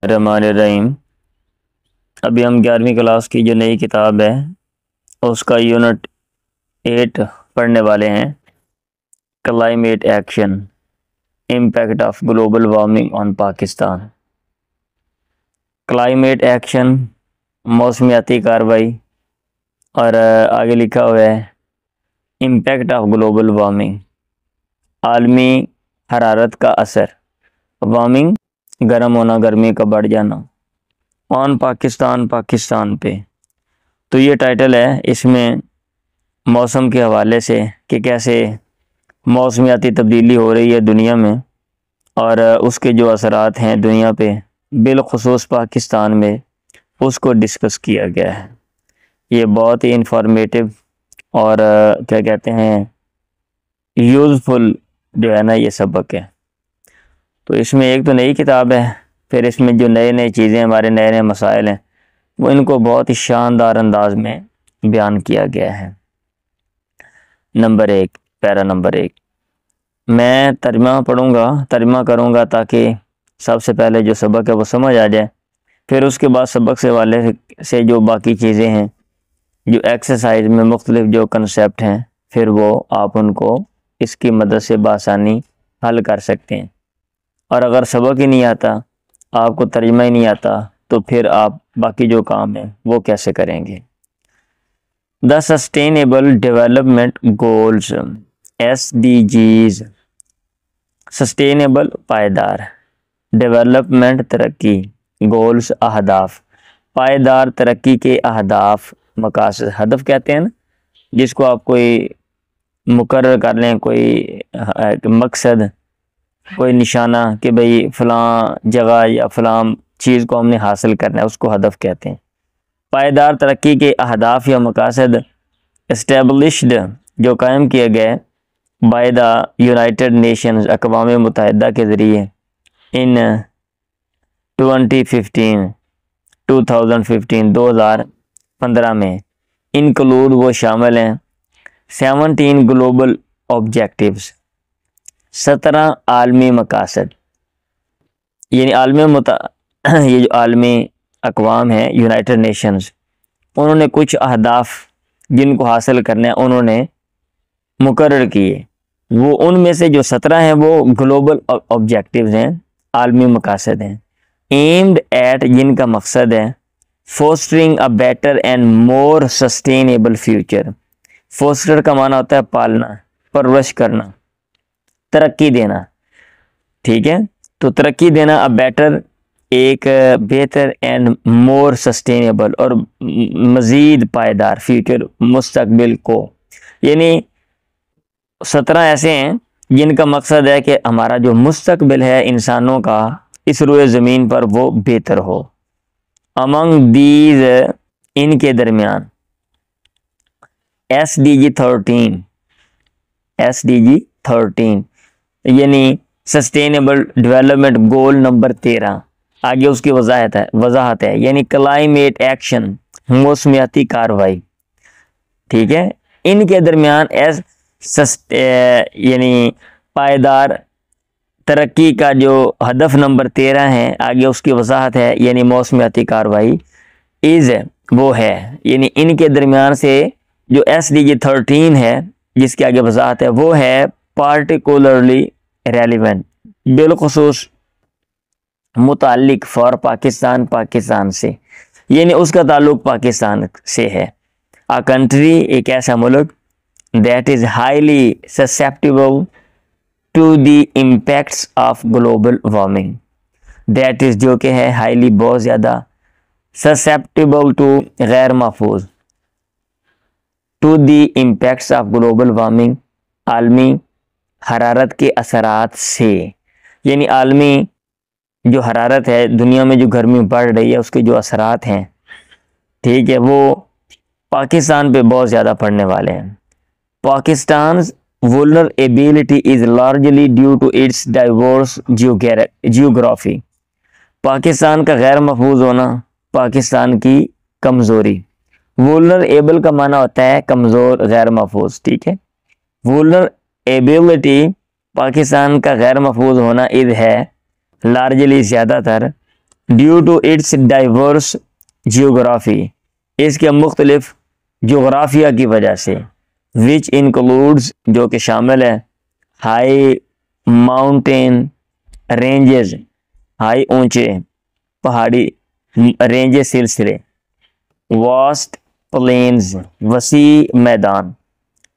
रहमान रहीम। अभी हम 11वीं क्लास की जो नई किताब है उसका यूनिट 8 पढ़ने वाले हैं। Climate action, impact of global warming on Pakistan. Climate action, मौसमियाती कार्रवाई, और आगे लिखा हुआ है इम्पैक्ट ऑफ ग्लोबल वार्मिंग, आलमी हरारत का असर। वार्मिंग गर्म होना, गर्मी का बढ़ जाना, ऑन पाकिस्तान, पाकिस्तान पे। तो ये टाइटल है इसमें मौसम के हवाले से कि कैसे मौसमियाती तब्दीली हो रही है दुनिया में और उसके जो असरात हैं दुनिया पे, बिलखुसूस पाकिस्तान में, उसको डिस्कस किया गया है। ये बहुत ही इंफॉर्मेटिव और क्या कहते हैं यूज़फुल जो है ना ये सबक है। तो इसमें एक तो नई किताब है, फिर इसमें जो नए नए चीज़ें, हमारे नए नए मसाइल हैं, वो इनको बहुत ही शानदार अंदाज में बयान किया गया है। नंबर 1, पैरा नंबर 1, मैं तर्जुमा पढ़ूँगा, तर्जुमा करूँगा ताकि सबसे पहले जो सबक है वो समझ आ जाए। फिर उसके बाद सबक से वाले से जो बाकी चीज़ें हैं, जो एक्सरसाइज में मुख्तलिफ जो कंसेप्ट हैं, फिर वो आप उनको इसकी मदद से बआसानी हल कर सकते हैं। और अगर सबक ही नहीं आता, आपको तर्जुमा ही नहीं आता, तो फिर आप बाकी जो काम है वो कैसे करेंगे। The sustainable development goals, SDGs, sustainable पायदार, डेवलपमेंट तरक्की, गोल्स अहदाफ, पायदार तरक्की के अहदाफ, मकासद, हदफ कहते हैं ना, जिसको आप कोई मुकर्रर कर लें, कोई मकसद, कोई निशाना कि भाई फ़लाँ जगह या फ़लाँ चीज़ को हमने हासिल करना है, उसको हदफ कहते हैं। पायदार तरक्की के अहदाफ या मकासद इस्टेब्लिश्ड, जो कायम किए गए बाय द यूनाइटेड नेशंस, अक़वाम मुत्तहिदा के ज़रिए, इन 2015 में, इंक्लूड वो शामिल हैं 17 ग्लोबल ऑब्जेक्टिव्स, 17 आलमी मकासद। यानी ये जो आलमी अक़वाम है, यूनाइटेड नेशंस, उन्होंने कुछ अहदाफ जिनको हासिल करना है उन्होंने मुकर्रर किए। वो उनमें से जो 17 हैं वो ग्लोबल ऑब्जेक्टिव्स हैं, आलमी मकासद हैं। एम्ड एट, जिनका मकसद है fostering a better and more sustainable future. Foster का माना होता है पालना, परवरिश करना, तरक्की देना। ठीक है, तो तरक्की देना, अ बेटर, एक बेहतर, एंड मोर सस्टेनेबल, और मज़ीद पायदार, फ्यूचर, मुस्तकबिल को। यानी 17 ऐसे हैं जिनका मकसद है कि हमारा जो मुस्तकबिल है इंसानों का इस रोए ज़मीन पर वो बेहतर हो। अमंग दीज, इनके दरमियान, SDG 13 यानी सस्टेनेबल डेवलपमेंट गोल नंबर 13, आगे उसकी वजाहत है यानी क्लाइमेट एक्शन, मौसमियाती कार्रवाई। ठीक है, इनके दरमियान यानी पायदार तरक्की का जो हदफ नंबर 13 है, आगे उसकी वजाहत है यानी मौसमियाती कार्रवाई, इज़, वो है। यानी इनके दरमियान से जो SDG 13 है, जिसके आगे वजाहत है, वो है पार्टिकुलरली रेलिवेंट, बिलखुसूस मुताल्लिक फॉर पाकिस्तान, पाकिस्तान से, यानी उसका ताल्लुक पाकिस्तान से है। आ कंट्री, एक ऐसा मुल्क, that is highly susceptible to the impacts of global warming, that is, जो कि है हाईली, बहुत ज़्यादा, ससेप्टिबल टू, गैर महफूज, to the impacts of global warming, आलमी हरारत के असरात से। यानी आलमी जो हरारत है, दुनिया में जो गर्मी बढ़ रही है, उसके जो असरात हैं, ठीक है, वो पाकिस्तान पे बहुत ज़्यादा पड़ने वाले हैं। Pakistan vulnerability is largely due to its diverse geography, Pakistan का गैर महफूज होना, पाकिस्तान की कमज़ोरी। वुलनरेबल का माना होता है कमज़ोर, गैर महफूज। ठीक है, वुलनरेबिलिटी, पाकिस्तान का गैर महफूज होना, इज़ है लार्जली, ज़्यादातर, due to its diverse geography, इसके मुख्तलिफ जोग्राफिया की वजह से, विच इंक्लूड्स जो कि शामिल है हाई माउंटेन रेंजेस, हाई ऊंचे पहाड़ी रेंजेस सिलसिले, वास्ट प्लेन्स वसी मैदान,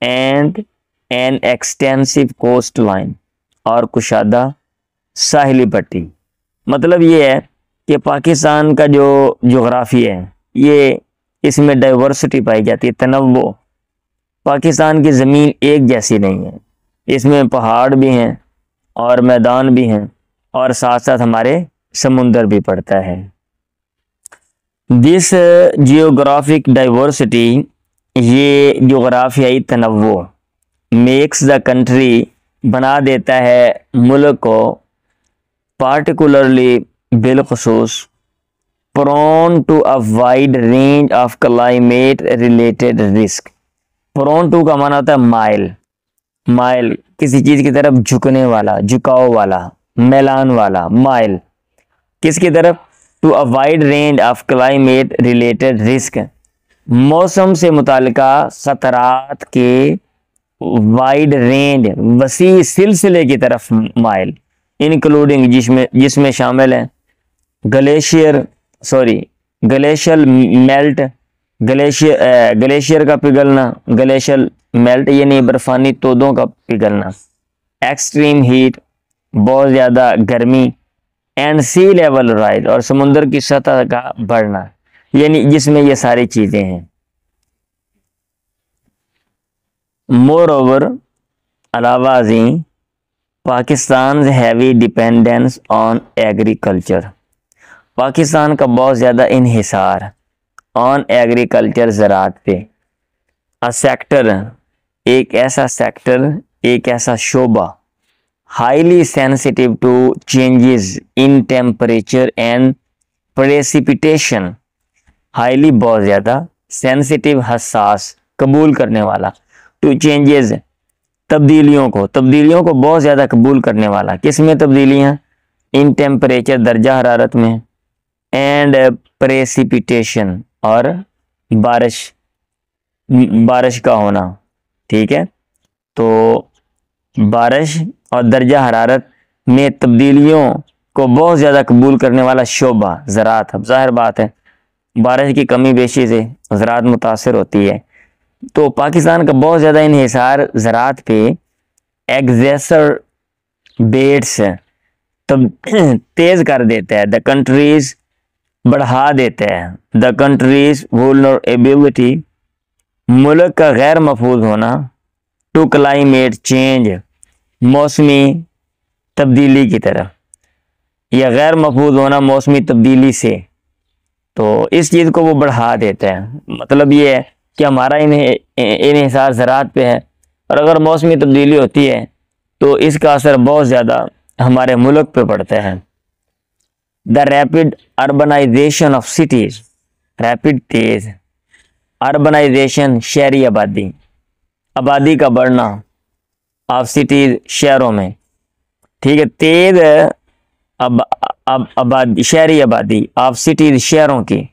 and an extensive coastline और कुशादा साहिली पट्टी। मतलब ये है कि पाकिस्तान का जो जोग्राफी है ये इसमें डाइवर्सिटी पाई जाती है, तनव्वुर। पाकिस्तान की ज़मीन एक जैसी नहीं है, इसमें पहाड़ भी हैं और मैदान भी हैं और साथ साथ हमारे समुंदर भी पड़ता है। दिस जियोग्राफिक डाइवर्सिटी, ये जोग्राफियाई तनव्वुर मेक्स द कंट्री, बना देता है मुल्क को, पार्टिकुलरली बिलखुसूस, prone to a wide range of climate related risk. Prone to का माना होता है माइल, माइल किसी चीज़ की तरफ झुकने वाला, झुकाव वाला, मैलान वाला, माइल किसकी तरफ, to a wide range of climate related risk, मौसम से मुताल्लिका खतरात के वाइड रेंज वसी सिलसिले की तरफ माइल, इंक्लूडिंग जिसमें शामिल है ग्लेशियल मेल्ट, ग्लेशियर का पिघलना, ग्लेशियल मेल्ट यानी बर्फानी तोदों का पिघलना, एक्सट्रीम हीट बहुत ज़्यादा गर्मी, एंड सी लेवल राइज और समुंदर की सतह का बढ़ना, यानी जिसमें ये सारी चीज़ें हैं। मोर ओवर, अलावा अज़ीम, Pakistan heavy dependence on agriculture, Pakistan का बहुत ज़्यादा इन्हिसार ऑन एग्रीकल्चर ज़राअत पे। अ सेक्टर, एक ऐसा सेक्टर, एक ऐसा शोबा, highly sensitive to changes in temperature and precipitation, highly बहुत ज़्यादा, सेंसिटिव हसास, कबूल करने वाला, टू चेंजेस तब्दीलियों को बहुत ज़्यादा कबूल करने वाला। किस में तब्दीलियाँ, इन टेम्परेचर दर्जा हरारत में, एंड प्रेसिपिटेशन और बारिश का होना। ठीक है, तो बारिश और दर्जा हरारत में तब्दीलियों को बहुत ज़्यादा कबूल करने वाला शोबा ज़राअत। अब ज़ाहिर बात है बारिश की कमी बेशी से ज़राअत मुतासर होती है, तो पाकिस्तान का बहुत ज़्यादा इन्हिसार ज़राअत पे एग्जैसर बेट्स तब तेज़ कर देता है, द कंट्रीज़ बढ़ा देता है, द कंट्रीज़ वुलनरेबिलिटी, मुल्क का गैर महफूज होना, टू क्लाइमेट चेंज, मौसमी तब्दीली की तरफ, या गैर महफूज होना मौसमी तब्दीली से, तो इस चीज़ को वो बढ़ा देता है। मतलब ये है कि हमारा इन्हिसार ज़राअत पे है और अगर मौसमी तब्दीली होती है तो इसका असर बहुत ज़्यादा हमारे मुल्क पे पड़ता है। The rapid urbanisation of cities, rapid तेज़ अर्बनाइजेशन, शहरी आबादी, आबादी का बढ़ना ऑफ सिटीज़, शहरों में। ठीक है, तेज़ आबादी, शहरी आबादी ऑफ सिटीज़, शहरों की,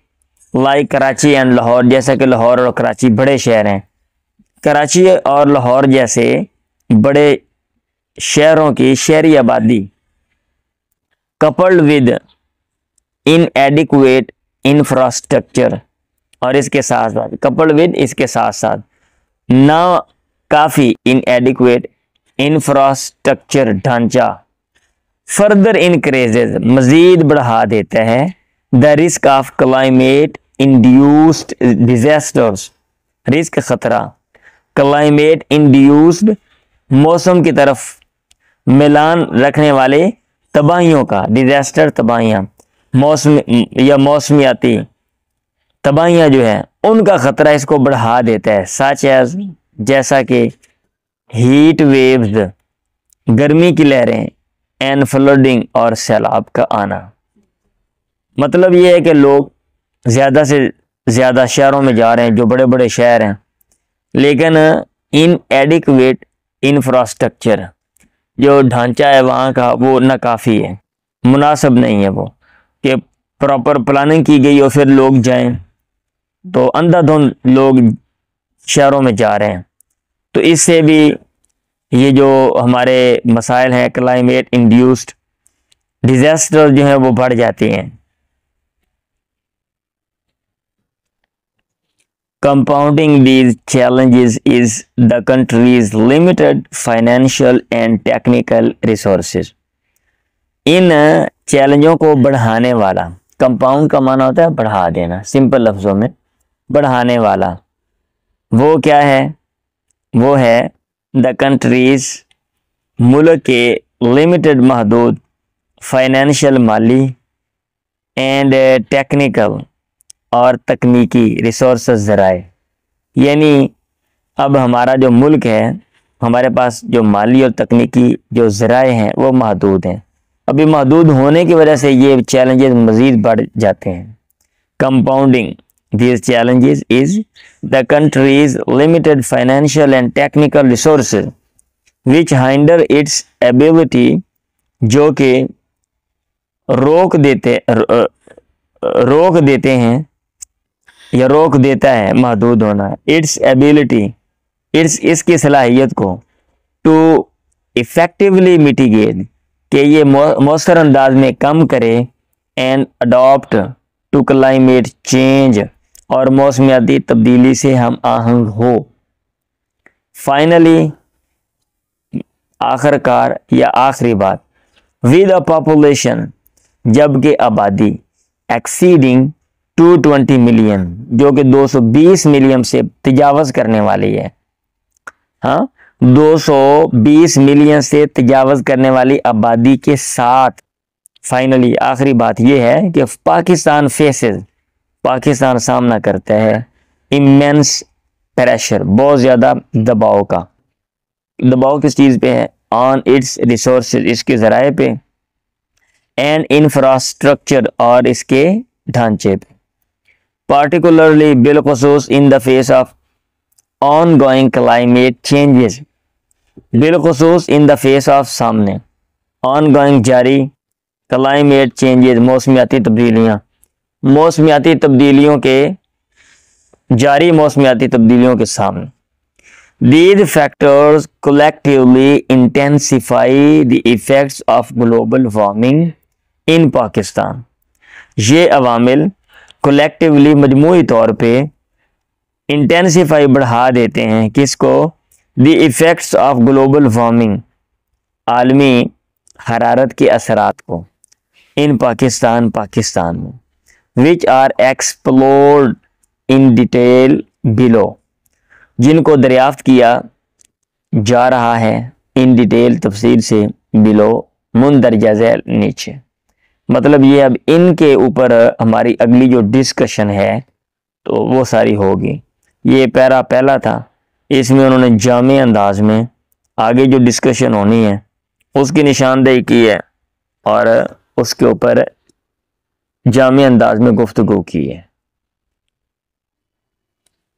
लाइक कराची एंड लाहौर, जैसा कि लाहौर और कराची बड़े शहर हैं। कराची और लाहौर जैसे बड़े शहरों की शहरी आबादी, कपल्ड विद इनएडिक्वेट इंफ्रास्ट्रक्चर, और इसके साथ साथ कपल्ड विद, इसके साथ साथ ना काफ़ी इनएडिक्वेट इंफ्रास्ट्रक्चर, ढांचा, फर्दर इंक्रीजेज, मज़ीद बढ़ा देता है, the risk of climate induced disasters, risk खतरा, क्लाइमेट इंड्यूस्ड मौसम की तरफ मिलान रखने वाले तबाहियों का, डिजास्टर तबाहियाँ, मौसम या मौसमियाती तबाहियाँ जो है उनका ख़तरा इसको बढ़ा देता है। सच एज, जैसा कि हीट वेव्स, गर्मी की लहरें, एंड फ्लडिंग, और सैलाब का आना। मतलब ये है कि लोग ज़्यादा से ज़्यादा शहरों में जा रहे हैं, जो बड़े बड़े शहर हैं, लेकिन इनएडिक्वेट इंफ्रास्ट्रक्चर, जो ढांचा है वहाँ का वो नाकाफ़ी है, मुनासिब नहीं है वो, कि प्रॉपर प्लानिंग की गई और फिर लोग जाएं, तो अंधाधुंध लोग शहरों में जा रहे हैं। तो इससे भी ये जो हमारे मसाइल हैं, क्लाइमेट इंड्यूस्ड डिजास्टर जो है वो बढ़ जाती हैं। Compounding these challenges is the country's limited financial and technical resources. इन चैलेंजों को बढ़ाने वाला, कंपाउंड का माना होता है बढ़ा देना, सिंपल लफ्जों में बढ़ाने वाला, वो क्या है? वो है द कंट्रीज, मुल्क के लिमिटेड महदूद फाइनेंशियल माली एंड टेक्निकल और तकनीकी रिसोर्सेज ज़राए। यानी अब हमारा जो मुल्क है, हमारे पास जो माली और तकनीकी जो ज़राए हैं वो महदूद हैं। अभी महदूद होने की वजह से ये चैलेंजेस मज़ीद बढ़ जाते हैं। Compounding these challenges is the country's limited financial and technical resources which hinder its ability, जो कि रोक देते हैं या रोक देता है महदूद होना, इट्स एबिलिटी, इसकी सलाहियत को, टू इफ़ेक्टिवली मिटिगेट, कि ये मौसर अंदाज में कम करे, and adopt to climate change, और मौसमियाती तब्दीली से हम आहंग हो। फाइनली, आखिरकार या आखिरी बात, विद अ पॉपुलेशन, जबकि आबादी एक्सीडिंग 220 मिलियन, जो कि 220 मिलियन से तजावज़ करने वाली है। हाँ, 220 मिलियन से तजावज़ करने वाली आबादी के साथ फाइनली आखिरी बात यह है कि पाकिस्तान सामना करता है इमेंस प्रेशर, बहुत ज़्यादा दबाव का। दबाव किस चीज़ पे है? ऑन इट्स रिसोर्सेज, इसके ज़राए पे, एंड इंफ्रास्ट्रक्चर, और इसके ढांचे पे, पार्टिकुलरली बिलखुसूस in the face of ongoing climate changes, बिलखुसूस इन द फेस ऑफ, सामने, ऑनगोइंग जारी, क्लाइमेट चेंजेस मौसमियाती तब्दीलियाँ, मौसमियाती तब्दीलियों के जारी मौसमियाती तब्दीलियों के सामने। These factors collectively intensify the effects of global warming in Pakistan. ये अवामिल कलेक्टिवली मजमूई तौर पे इंटेंसिफाई बढ़ा देते हैं किसको? The effects of global warming, आलमी हरारत के असरात को, इन पाकिस्तान में, which are explored in detail below, जिनको दरियाफ्त किया जा रहा है इन डिटेल तफसील से, बिलो मुंदरजा झैल नीचे। मतलब ये अब इनके ऊपर हमारी अगली जो डिस्कशन है तो वो सारी होगी। ये पैरा पहला था, इसमें उन्होंने जामे अंदाज में आगे जो डिस्कशन होनी है उसकी निशानदेही की है और उसके ऊपर जामे अंदाज में गुफ्तगू की है।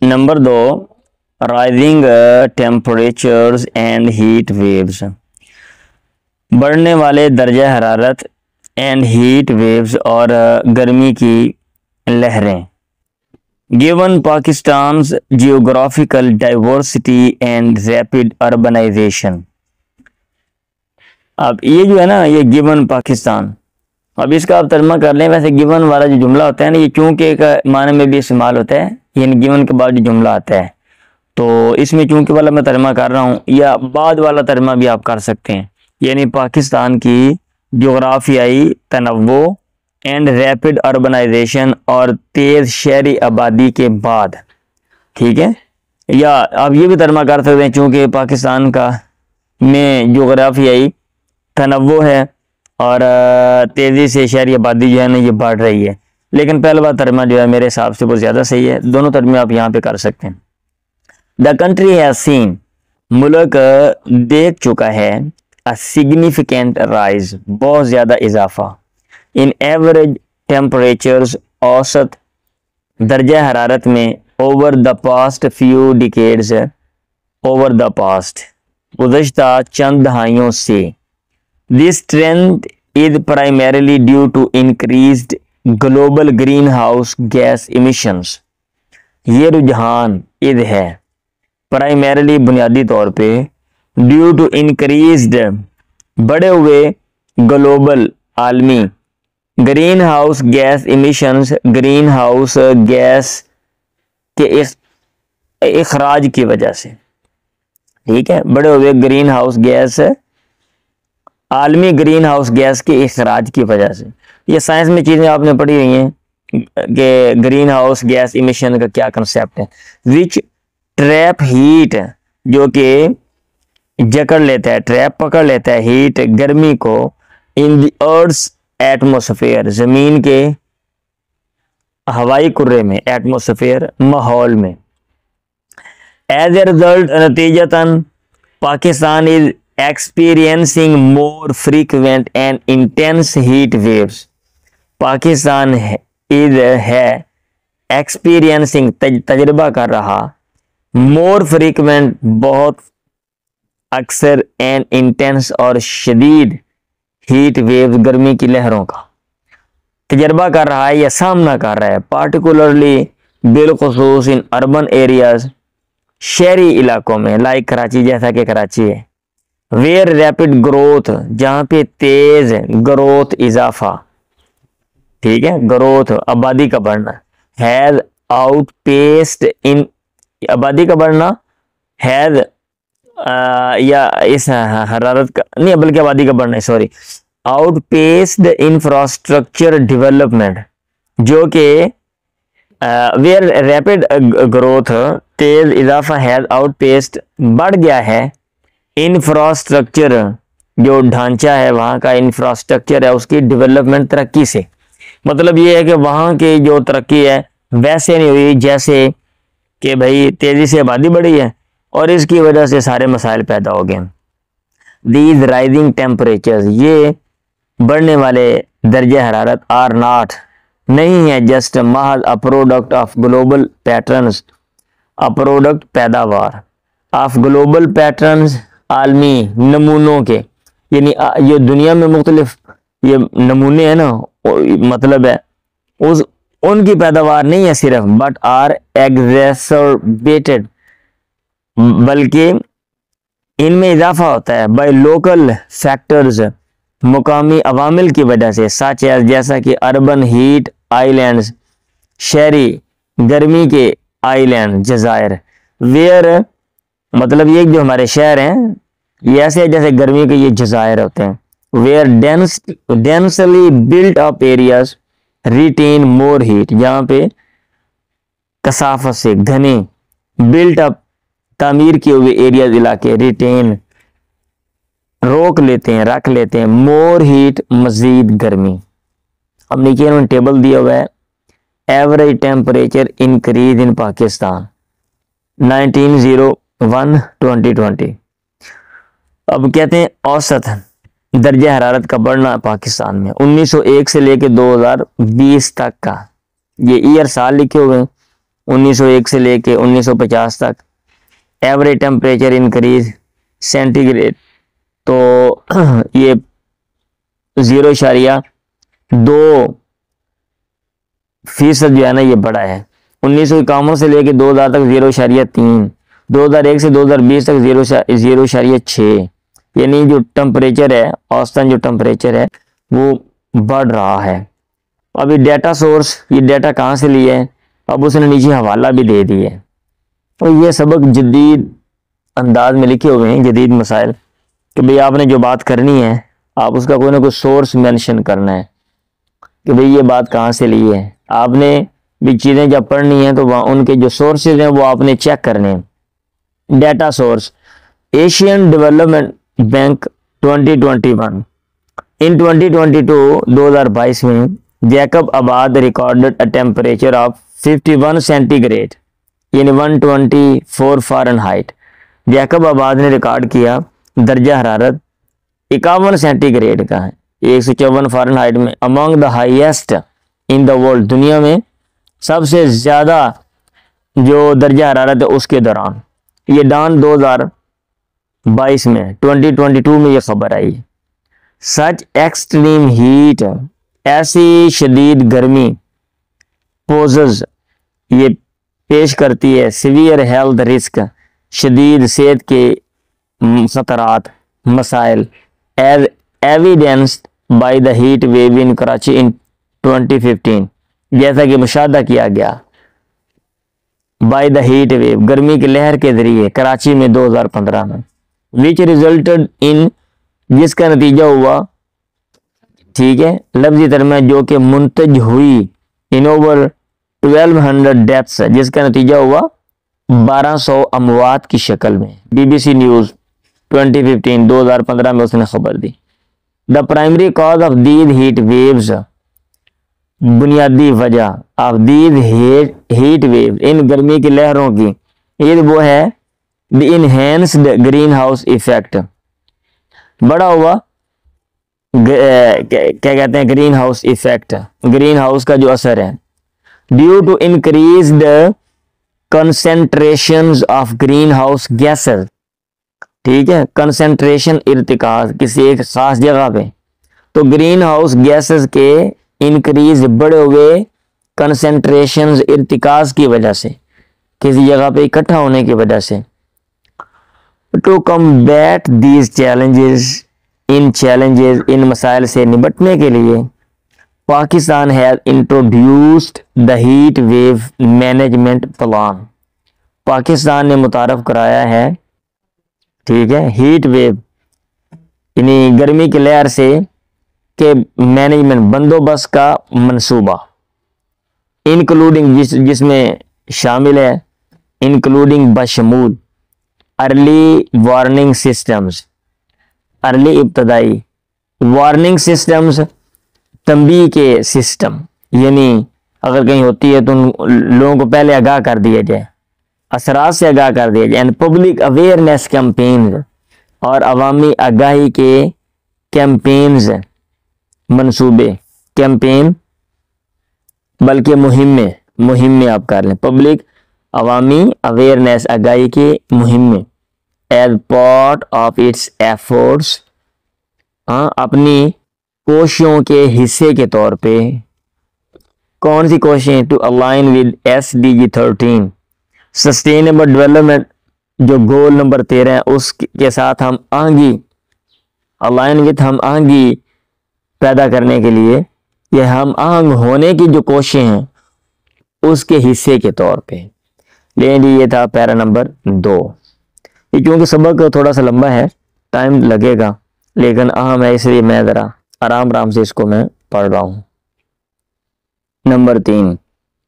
Number 2, rising temperatures and heat waves, बढ़ने वाले दर्जा हरारत एंड हीट वेव्स और गर्मी की लहरें। Given Pakistan's geographical diversity and rapid urbanisation. अब ये जो है ना, ये गिवन पाकिस्तान, अब इसका आप तर्जमा कर लें। वैसे गिवन वाला जो जुमला होता है ना, ये चूंकि का माने में भी इस्तेमाल होता है, यानी गिवन के बाद जो जुमला आता है, तो इसमें चूंकि वाला मैं तर्जमा कर रहा हूँ, या बाद वाला तर्जमा भी आप कर सकते हैं, यानी पाकिस्तान की जोग्राफियाई तनव्वो एंड रैपिड अर्बनाइजेशन, और तेज़ शहरी आबादी के बाद, ठीक है। या आप ये भी तर्जमा कर सकते हैं, चूँकि पाकिस्तान का में जोग्राफियाई तनव्वो है और तेज़ी से शहरी आबादी जो है ना ये बढ़ रही है। लेकिन पहला बार तर्जमा जो है मेरे हिसाब से बहुत ज़्यादा सही है। दोनों तर्जमे आप यहाँ पे कर सकते हैं। द कंट्री हैज़ सीन, मुल्क देख चुका है, अ सिग्निफिकेंट राइज, बहुत ज़्यादा इजाफा, इन एवरेज टेम्परेचर्स, औसत दर्जा हरारत में, over the past few decades, over the past गुज़श्ता चंद दहाइयों से। This trend is primarily due to increased global greenhouse gas emissions. ये रुझान इध है प्राइमरीली बुनियादी तौर पे ड्यू टू इंक्रीज्ड बढ़े हुए ग्लोबल आलमी green house gas emissions, green house gas के इखराज की वजह से। ठीक है, बढ़े हुए ग्रीन हाउस गैस, आलमी ग्रीन हाउस गैस के इखराज की वजह से। ये साइंस में चीज़ें आपने पढ़ी हुई हैं कि ग्रीन हाउस गैस इमिशन का क्या कंसेप्ट है। विच ट्रैप हीट, जो कि जकड़ लेता है, ट्रैप पकड़ लेता है हीट गर्मी को इन द अर्थ्स एटमोसफेयर, जमीन के हवाई कुर्रे में, एटमोसफेयर माहौल में। एज ए रिजल्ट नतीजतन Pakistan is experiencing more frequent and intense heat waves. Pakistan is है एक्सपीरियंसिंग तजर्बा कर रहा, मोर फ्रीक्वेंट बहुत अक्सर एंड इंटेंस और शदीद हीट वेव गर्मी की लहरों का तजर्बा कर रहा है या सामना कर रहा है, पार्टिकुलरली बिलखुसूस इन अर्बन एरियाज, शहरी इलाकों में, लाइक कराची, जैसा कि कराची है। वेयर रैपिड ग्रोथ, जहां पे तेज ग्रोथ इजाफा, ठीक है, ग्रोथ आबादी का बढ़ना, हैज आउटपेस्ड इन, आबादी का बढ़ना हैज या इस हरारत का नहीं बल्कि आबादी का बढ़ना है, सॉरी, आउटपेस्ड इंफ्रास्ट्रक्चर डेवलपमेंट, जो कि वेयर रैपिड ग्रोथ, तेज इजाफा, हैज आउटपेस्ड बढ़ गया है, इंफ्रास्ट्रक्चर जो ढांचा है वहाँ का, इंफ्रास्ट्रक्चर है उसकी डेवलपमेंट तरक्की से। मतलब ये है कि वहाँ की जो तरक्की है वैसे नहीं हुई जैसे कि भाई तेजी से आबादी बढ़ी है और इसकी वजह से सारे मसाइल पैदा हो गए। दीज राइजिंग टेम्परेचर्स, ये बढ़ने वाले दर्जे हरारत आर नॉट, नहीं है जस्ट महज a product of global patterns, a product पैदावार ऑफ ग्लोबल पैटर्न्स, आलमी नमूनों के, यानी ये दुनिया में मुख्तलिफ ये नमूने हैं ना, मतलब है उस उनकी पैदावार नहीं है सिर्फ, बट आर एग्जैसर्बेटेड, बल्कि इनमें इजाफा होता है बाय लोकल फैक्टर्स, मुकामी अवामिल की वजह से, सच एज, जैसा कि अर्बन हीट आइलैंड्स, शहरी गर्मी के आइलैंड, जजायर, वेयर, मतलब ये जो हमारे शहर हैं ये ऐसे है जैसे गर्मी के ये जजायर होते हैं। Where densely built up areas retain more heat, जहाँ पे कसाफत से घने बिल्ट अप तामीर किए हुए एरियाज, इलाके, रिटेन रोक लेते हैं, रख लेते हैं, मोर हीट मजीद गर्मी। अब नीचे इन्होंने टेबल दिया हुआ है, average temperature increase in Pakistan 1901-2020। अब कहते हैं औसत दर्जा हरारत का बढ़ना पाकिस्तान में 1901 से लेके 2020 तक का, ये ईयर साल लिखे हुए हैं, 1901 से लेके 1950 तक। एवरेज टेम्परेचर इंक्रीज सेंटीग्रेड, तो ये 0.2% जो है ना ये बढ़ा है। 1951 से लेके 2000 तक 0.3, 2001 से 2020 तक 0.6, यानी जो टेम्परेचर है, औसतन जो टेम्परेचर है वो बढ़ रहा है। अभी डेटा सोर्स, ये डेटा कहाँ से लिए है, अब उसने नीचे हवाला भी दे दिए। तो ये सबक जदीद अंदाज में लिखे हुए हैं, जदीद मसाइल, कि भाई आपने जो बात करनी है आप उसका कोई ना कोई सोर्स मेंशन करना है कि भाई ये बात कहाँ से ली है। आपने भी चीज़ें जब पढ़नी है तो वहाँ उनके जो सोर्सेज हैं वो आपने चेक करने हैं। Data source, Asian development bank 2021, इन 2022 में जैकब आबाद recorded a temperature of 51 centigrade, यानी 124 फ़ारेनहाइट। जैकब आबाद ने रिकॉर्ड किया दर्जा हरारत 51 सेंटीग्रेड का है, 154 फ़ारेनहाइट में, among the highest in the world, दुनिया में सबसे ज़्यादा जो दर्जा हरारत है उसके दौरान। ये डान 2022 में 2022 में ये खबर आई। सच एक्सट्रीम हीट ऐसी शदीद गर्मी पोजेज ये पेश करती है सीवियर हेल्थ रिस्क, शदीद सेहत के खतरात मसाइल, as evidenced by the heat wave in Karachi in 2015, जैसा कि मुशाहदा किया गया बाय द हीट वेव गर्मी की लहर के जरिए कराची में 2015 में, विच रिजल्टेड इन जिसका नतीजा हुआ, ठीक है, लफ्जी तरह जो कि मुंतज हुई इन ओवर 1200 डेथ्स, जिसका नतीजा हुआ 1200 अमवात की शक्ल में। BBC न्यूज़ 2015 में उसने खबर दी। The primary cause of these heat waves, बुनियादी वजह ऑफ दीज हीट वेव, इन गर्मी की लहरों की, ये वो है the enhanced greenhouse effect, बड़ा हुआ क्या कहते हैं greenhouse effect, greenhouse का जो असर है, due to increased concentrations of greenhouse gases, ठीक है, कंसेंट्रेशन इर्तिकाज किसी एक खास जगह पे, तो ग्रीन हाउस गैसेस के इंक्रीज बढ़े हुए कंसेंट्रेशंस इर्तिकाज की वजह से, किसी जगह पे इकट्ठा होने की वजह से, टू कम्बैट दीज चैलेंजेस, इन मसाइल से निपटने के लिए Pakistan has introduced the heat wave management plan, Pakistan ने मुतारफ कराया है, ठीक है, हीट वेव यानी गर्मी की लहर से के मैनेजमेंट बंदोबस्त का मंसूबा, इंक्लूडिंग जिसमें शामिल है, इंक्लूडिंग बशमूल अर्ली वार्निंग सिस्टम्स, अर्ली इब्तदाई वार्निंग सिस्टम्स, तंबीह के सिस्टम, यानी अगर कहीं होती है तो उन लोगों को पहले आगाह कर दिया जाए, असरात से आगाह कर दिया जाए, एंड पब्लिक अवेयरनेस कैंपेन, और अवामी आगाही के कैंपेन्स, मंसूबे, कैंपेन बल्कि मुहिम्में आप कर लें, पब्लिक अवामी अवेयरनेस आगाही की मुहिम्में, as part of its efforts, अपनी कोशिशों के हिस्से के तौर पे, कौन सी कोशिशें, to align with SDG 13 sustainable development, जो गोल नंबर 13 है उसके साथ हम आहंगी, अलाइन विद हम आहंगी पैदा करने के लिए, ये हम आहंग होने की जो कोशिशें हैं उसके हिस्से के तौर पे। लेकिन ये था पैरा नंबर 2। ये क्योंकि सबक थोड़ा सा लंबा है, टाइम लगेगा, लेकिन अहम है, इसलिए मैं ज़रा आराम से इसको मैं पढ़ रहा हूँ। Number 3,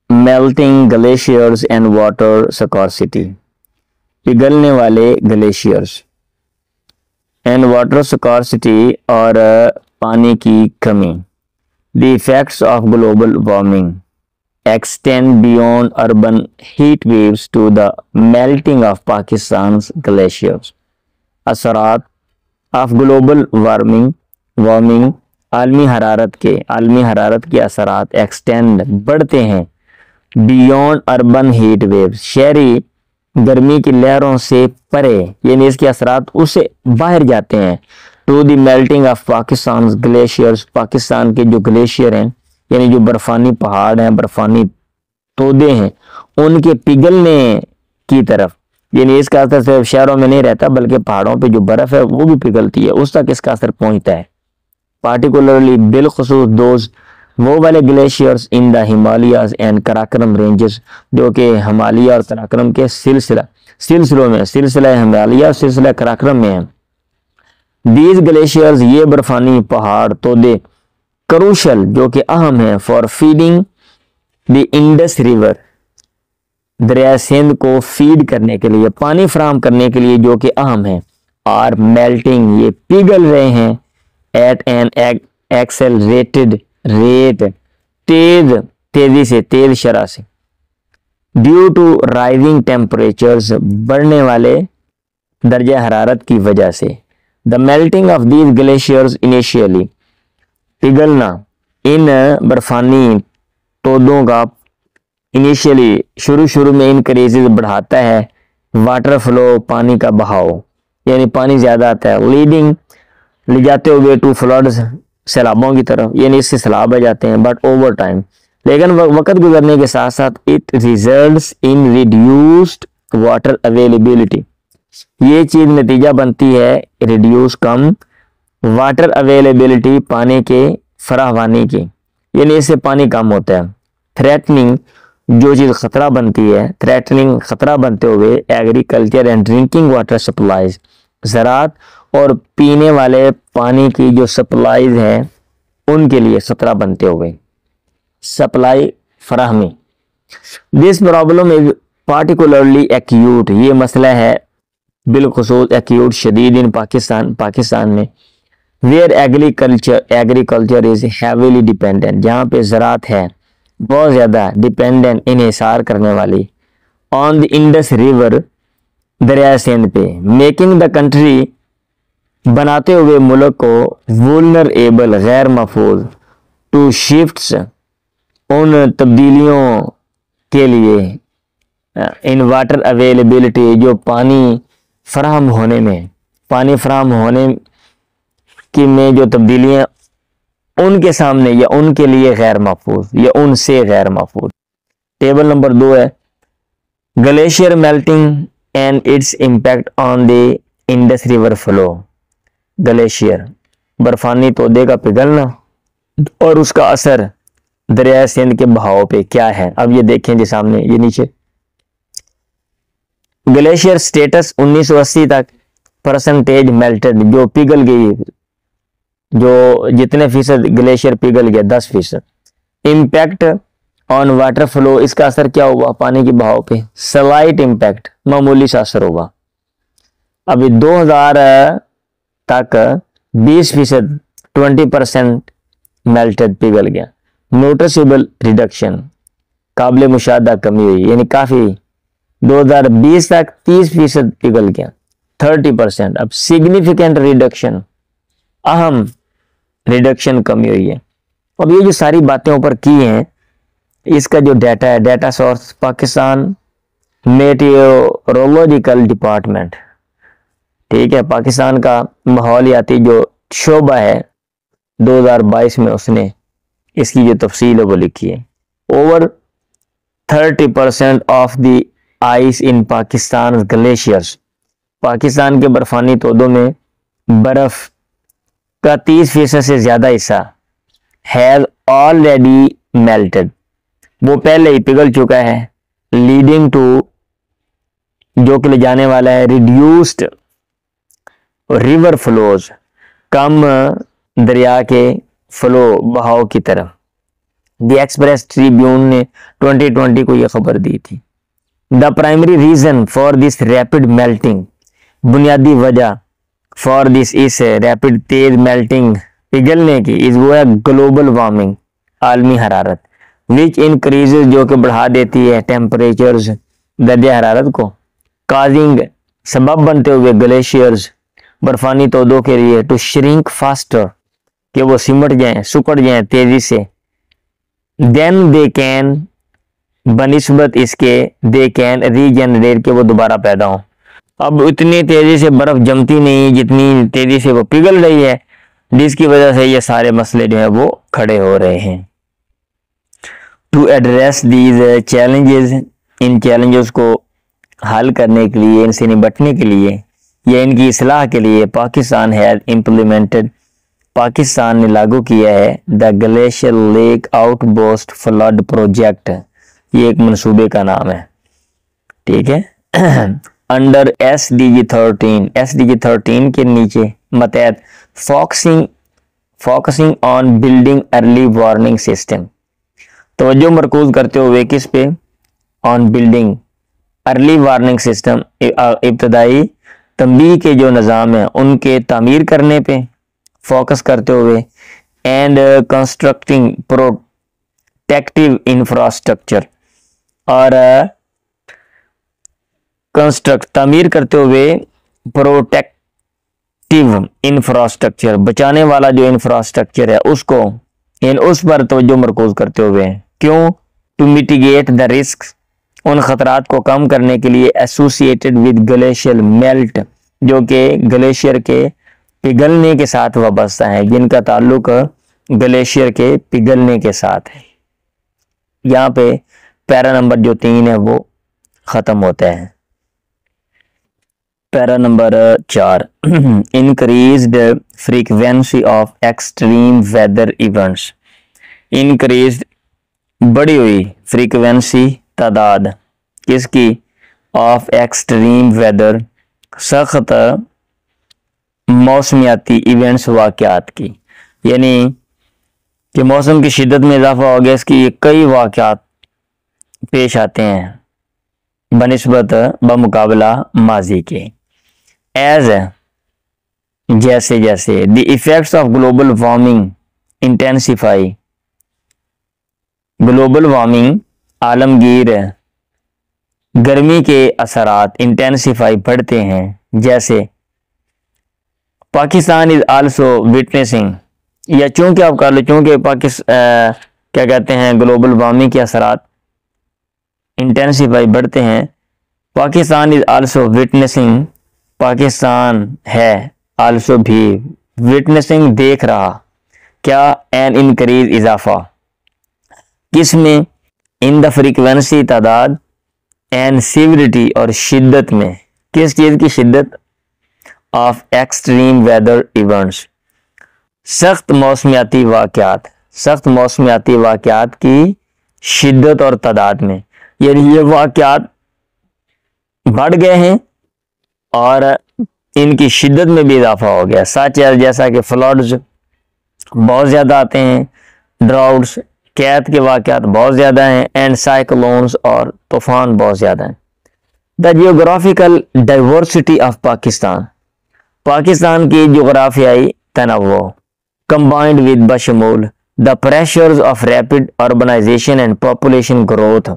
melting glaciers and water scarcity, पिघलने वाले ग्लेशियर्स एंड वाटर स्कार्सिटी, और पानी की कमी, the effects of global warming extend beyond urban heat waves to the melting of Pakistan's glaciers. असरात ऑफ ग्लोबल वार्मिंग आलमी हरारत के असरात एक्सटेंड बढ़ते हैं, बियॉन्ड अर्बन हीट वेव्स, शहरी गर्मी की लहरों से परे, यानी इसके असरात उससे बाहर जाते हैं, to the melting of Pakistan glaciers, Pakistan के जो ग्लेशियर हैं यानी जो बर्फानी पहाड़ हैं, बर्फानी तोदे हैं, उनके पिघलने की तरफ, यानी इसका असर सिर्फ शहरों में नहीं रहता बल्कि पहाड़ों पे जो बर्फ है वो भी पिघलती है, उस तक इसका असर पहुंचता है। पार्टिकुलरली बिलखुसूस दोज वो वाले glaciers in the Himalayas and Karakoram ranges, जो कि हिमालय और कराक्रम के सिलसिलों में, सिलसिला हिमालय और सिलसिला कराक्रम में है। दीज ग्लेशियर्स, ये बर्फानी पहाड़ तोदे, क्रूशल जो कि अहम है, for feeding the Indus river, दरिया सिंध को फीड करने के लिए, पानी फराहम करने के लिए जो कि अहम है, आर मेल्टिंग, ये पिघल रहे हैं, एट एन एक्सेलरेटेड रेट, तेजी से, तेज शरह से, ड्यू टू राइजिंग टेम्परेचर्स, बढ़ने वाले दर्जा हरारत की वजह से। The melting of these glaciers initially, पिघलना इन बर्फानी तोदों का इनिशियली शुरू में इंक्रीजेज बढ़ाता है, वाटर फ्लो, पानी का बहाव, यानी पानी ज्यादा आता है, लीडिंग ले जाते हुए टू फ्लड्स, सैलाबों की तरफ, यानी इससे सैलाब आ जाते हैं, बट ओवर टाइम, लेकिन वक्त गुजरने के साथ साथ it results in reduced water availability, ये चीज नतीजा बनती है रिड्यूस कम वाटर अवेलेबिलिटी, पानी के फरावानी की, यानी इससे पानी कम होता है। थ्रेटनिंग, जो चीज़ खतरा बनती है, थ्रेटनिंग खतरा बनते हुए agriculture and drinking water supplies, ज़राअत और पीने वाले पानी की जो सप्लाईज हैं उनके लिए खतरा बनते हुए, सप्लाई फराहमी। This problem is particularly acute, ये मसला है बिलखुसूस एक्यूट शदीद इन पाकिस्तान में, where agriculture is heavily dependent, जहाँ पे ज़राअत है बहुत ज़्यादा डिपेंडेंट, इन्हिसार करने वाली, ऑन द इंडस रिवर, दरिया सिंध पे, मेकिंग द कंट्री, बनाते हुए मुल्क को वुल्नरेबल, गैर महफूज, टू शिफ्ट्स, उन तब्दीलियों के लिए, इन वाटर अवेलेबिलिटी, जो पानी फराहम होने की में जो तब्दीलियाँ उनके सामने या उनके लिए गैर महफूज या उनसे गैर महफूज। टेबल नंबर 2 है glacier melting and its impact on the Indus river flow. Glacier, बर्फानी तोदे का पिघलना और उसका असर दरिया सिंध के बहाव पे क्या है। अब ये देखें जी सामने, ये नीचे ग्लेशियर स्टेटस 1980 तक परसेंटेज मेल्टेड, जो पिघल गई, जो जितने फीसद ग्लेशियर पिघल गया 10%। इम्पैक्ट ऑन वाटर फ्लो, इसका असर क्या हुआ पानी के बहाव पे, स्लाइट इम्पैक्ट, मामूली सा असर होगा। अभी 2000 तक 20% 20% मेल्टेड पिघल गया। नोटिसेबल रिडक्शन, काबिल मुशाहदा कमी हुई, यानी काफी 2020 तक 30% पिघल गया 30%। अब सिग्निफिकेंट रिडक्शन, अहम रिडक्शन कमी हुई है। अब ये जो सारी बातें ऊपर की हैं, इसका जो डाटा है, डाटा सोर्स पाकिस्तान मेटीरोलॉजिकल डिपार्टमेंट, ठीक है, पाकिस्तान का माहौलियाती जो शोबा है 2022 में उसने इसकी जो तफसील है वो लिखी है। Over 30% of the ice in Pakistan glaciers, Pakistan के बर्फानी तोदों में बर्फ का 30% से ज्यादा हिस्सा हैज ऑलरेडी मेल्टेड, वो पहले ही पिघल चुका है। लीडिंग टू, जो कि ले जाने वाला है रिड्यूस्ड रिवर फ्लोज, कम दरिया के फ्लो बहाव की तरफ। द एक्सप्रेस ट्रिब्यून ने 2020 को यह खबर दी थी। The primary reason for this rapid melting, बुनियादी वजह फॉर दिस, इस रैपिड तेज मेल्टिंग पिघलने की, इस वो है ग्लोबल वार्मिंग, आलमी हरारत, विच इंक्रीजेज, जो कि बढ़ा देती है टेम्परेचर्स, दर्जा हरारत को, काजिंग, सबब बनते हुए ग्लेशियर्स, बर्फानी तोदों के लिए, टू श्रिंक फास्टर, कि वो सिमट जाएं, सुकड़ जाएं तेजी से। देन दे कैन, बनिस्बत इसके, दे कैन रीजनरेट, के वो दोबारा पैदा हों। अब इतनी तेजी से बर्फ जमती नहीं जितनी तेजी से वो पिघल रही है, जिसकी वजह से ये सारे मसले जो है वो खड़े हो रहे हैं। टू एड्रेस दीज चैलेंजेस, इन चैलेंजेस को हल करने के लिए, इनसे निपटने के लिए या इनकी इस्लाह के लिए पाकिस्तान हैज इम्प्लीमेंटेड, पाकिस्तान ने लागू किया है the glacier lake outburst flood project, ये एक मंसूबे का नाम है, ठीक है, अंडर SDG 13, SDG 13 के नीचे मतहत focusing on building early warning system, तवज्जो मरकूज करते हुए किस पे, on building early warning system, इब्तदाई तंबीह के जो निज़ाम है उनके तामीर करने पे फोकस करते हुए, एंड कंस्ट्रक्टिंग प्रोटेक्टिव इंफ्रास्ट्रक्चर, और तामीर करते हुए प्रोटेक्टिव इंफ्रास्ट्रक्चर, बचाने वाला जो इंफ्रास्ट्रक्चर है उसको, उस पर तवज्जो मरकूज करते हुए, क्यों, टू मिटिगेट द रिस्क, उन खतरात को कम करने के लिए, एसोसिएटेड विद ग्लेशियर मेल्ट, जो कि ग्लेशियर के पिघलने के साथ वाबस्ता हैं, जिनका ताल्लुक ग्लेशियर के पिघलने के साथ है। यहाँ पे पैरा नंबर जो 3 है वो ख़त्म होता है। Para number 4, increased frequency of extreme weather events. Increased बढ़ी हुई फ्रीक्वेंसी तादाद किसकी, ऑफ एक्सट्रीम वेदर सख्त मौसमियाती इवेंट्स वाक़यात की, यानी कि मौसम की शिद्दत में इजाफा हो गया, इसकी कई वाक़यात पेश आते हैं बनिस्बत बमुकाबला माजी के। एज जैसे जैसे the effects of global warming intensify, global warming Alamgir गर्मी के असरात इंटेंसिफाई बढ़ते हैं। जैसे पाकिस्तान इज आल्सो विटनेसिंग, या चूंकि आप कर लो, चूंकि क्या कहते हैं ग्लोबल वार्मिंग के असरात इंटेंसिफाई बढ़ते हैं। Pakistan is also witnessing, Pakistan है आल्सो भी विटनेसिंग देख रहा, क्या, एन इंक्रीज इजाफा किसमें, इन द फ्रीक्वेंसी तादाद, एंड सीवरिटी और शिद्दत में, किस चीज की शिद्दत, ऑफ एक्सट्रीम वेदर इवेंट्स सख्त मौसमियाती वाक़यात, सख्त मौसमियाती वाक़यात की शिद्दत और तादाद में, यानी ये वाक़यात बढ़ गए हैं और इनकी शिद्दत में भी इजाफा हो गया। सच है जैसा कि फ्लड्स बहुत ज़्यादा आते हैं, ड्राउट्स कैद के वाक़यात बहुत ज़्यादा हैं, एंड साइक्लोन्स और तूफ़ान बहुत ज़्यादा हैं। The geographical diversity of Pakistan, Pakistan की जोग्राफियाई तनव्वो कंबाइंड विद बशमूल the pressures of rapid urbanisation and population growth,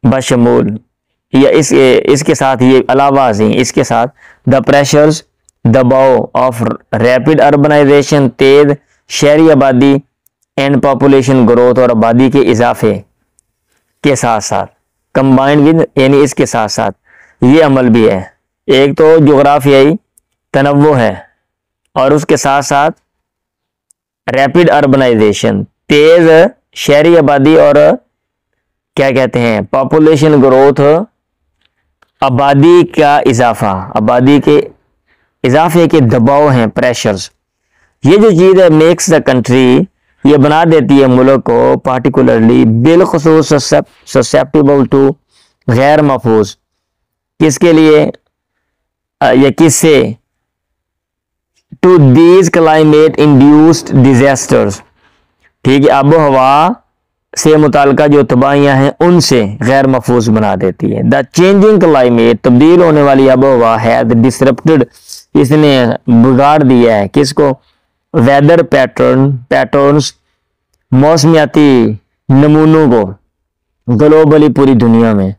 बशमूल या इसके साथ ये अलावा से इसके साथ द प्रेशर्स दबाव ऑफ रैपिड अर्बनाइजेशन तेज शहरी आबादी एंड पॉपुलेशन ग्रोथ और आबादी के इजाफे के साथ साथ कंबाइंड विद यानी इसके साथ साथ ये अमल भी है। एक तो जोग्राफियाई तनव्वो है और उसके साथ साथ रैपिड अर्बनाइजेशन तेज शहरी आबादी और क्या कहते हैं पॉपुलेशन ग्रोथ आबादी का इजाफा, आबादी के इजाफे के दबाव हैं प्रेशर्स। ये जो चीज़ है मेक्स द कंट्री, ये बना देती है मुल्क को पार्टिकुलरली बिलखुसूस ससेप्टेबल टू गैर महफूज, किसके लिए या किससे, to these climate induced disasters, ठीक है, आबो हवा से मुताल्लिका जो तबाहियां हैं उनसे गैर महफूज बना देती है। द चेंजिंग क्लाइमेट, तब्दील होने वाली आबो हवा है डिसरप्टेड, इसने बिगाड़ दिया है किसको, वेदर पैटर्न्स मौसमियाती नमूनों को ग्लोबली पूरी दुनिया में,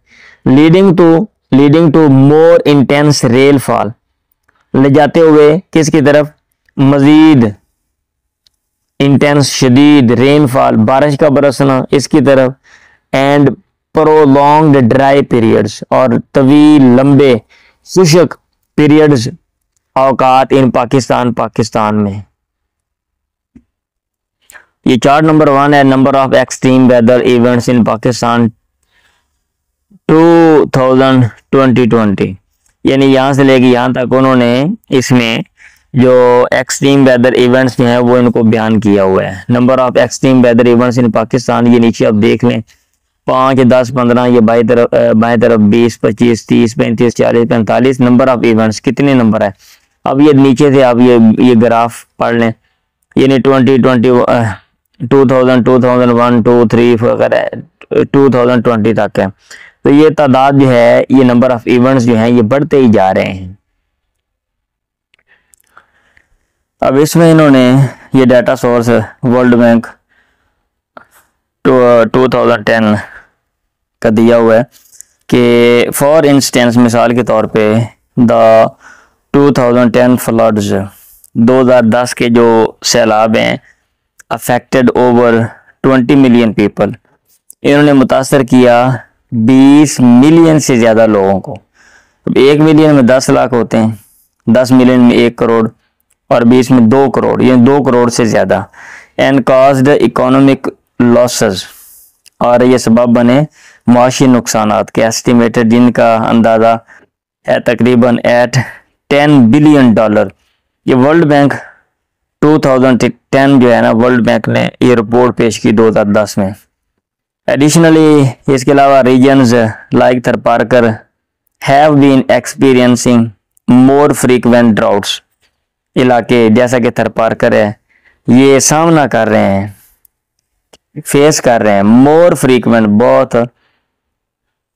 leading to more intense rainfall, ले जाते हुए किसकी तरफ, मजीद इंटेंस शदीद रेनफॉल बारिश का बरसना इसकी तरफ, एंड प्रोलॉन्ग्ड ड्राई पीरियड्स और तवील लंबे खुश्क पीरियड्स औकात इन पाकिस्तान में। ये चार्ट नंबर 1 है, number of extreme weather events in Pakistan 2020, यानी यहाँ से लेके यहाँ तक उन्होंने इसमें जो एक्सट्रीम वेदर इवेंट्स जो हैं वो इनको बयान किया हुआ है। Number of extreme weather events in Pakistan, ये नीचे आप देख लें, 5, 10, 15, ये बाएं तरफ 20, 25, 30, 35, 40, 45 नंबर ऑफ इवेंट्स, कितने नंबर है। अब ये नीचे से आप ये ग्राफ पढ़ लें, यानी 2001, 2001, 2, 3 वगैरह 2020 तक है। तो ये तादाद जो है, ये नंबर ऑफ इवेंट्स जो हैं ये बढ़ते ही जा रहे हैं। अब इसमें इन्होंने ये डाटा सोर्स वर्ल्ड बैंक 2010 का दिया हुआ है कि फॉर इंस्टेंस, मिसाल के तौर पे द 2010 फ्लड्स, 2010 के जो सैलाब हैं, अफेक्टेड ओवर 20 मिलियन पीपल, इन्होंने मुतासर किया 20 मिलियन से ज़्यादा लोगों को। 1 मिलियन में 10 लाख होते हैं, 10 मिलियन में 1 करोड़, और 20 में 2 करोड़, ये 2 करोड़ से ज़्यादा। एंड कॉज्ड इकोनॉमिक लॉसेस, और ये सबब बने माशी नुकसानात के, एस्टिमेटेड जिनका अंदाज़ा है तकरीबन एट $10 बिलियन। ये वर्ल्ड बैंक 2010 जो है ना, वर्ल्ड बैंक ने ये रिपोर्ट पेश की 2010 में। एडिशनली इसके अलावा reasons like Tharparkar have been experiencing more frequent droughts, इलाके जैसा कि थरपारकर है ये सामना कर रहे हैं, फेस कर रहे हैं मोर फ्रीक्वेंट, बहुत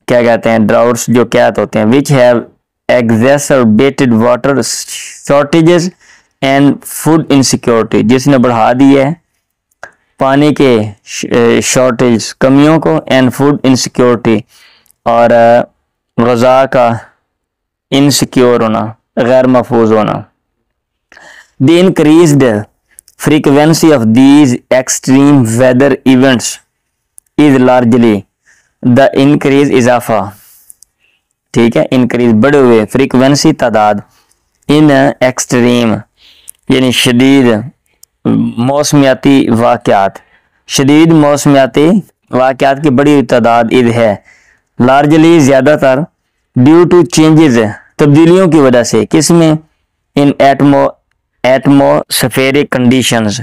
क्या कहते हैं ड्राउट्स जो कैद होते हैं, which have exacerbated water shortages and food insecurity, जिसने बढ़ा दी है पानी के शॉर्टेज कमियों को, एंड फूड इनसिक्योरिटी, और ग़िज़ा का इनसिक्योर होना, गैर महफूज होना। The increased frequency of these extreme weather events is largely the increase इजाफा, ठीक है, इंक्रीज बढ़े हुए, फ्रीक्वेंसी तादाद, इन एक्सट्रीम यानी शदीद मौसमियाती वाक़यात, शदीद मौसमियाती वाक़यात की बड़ी तादाद इध है, लार्जली ज़्यादातर ड्यू टू चेंजेस तब्दीलियों की वजह से, किसमें, इन एटमोस्फेरिक कंडीशंस,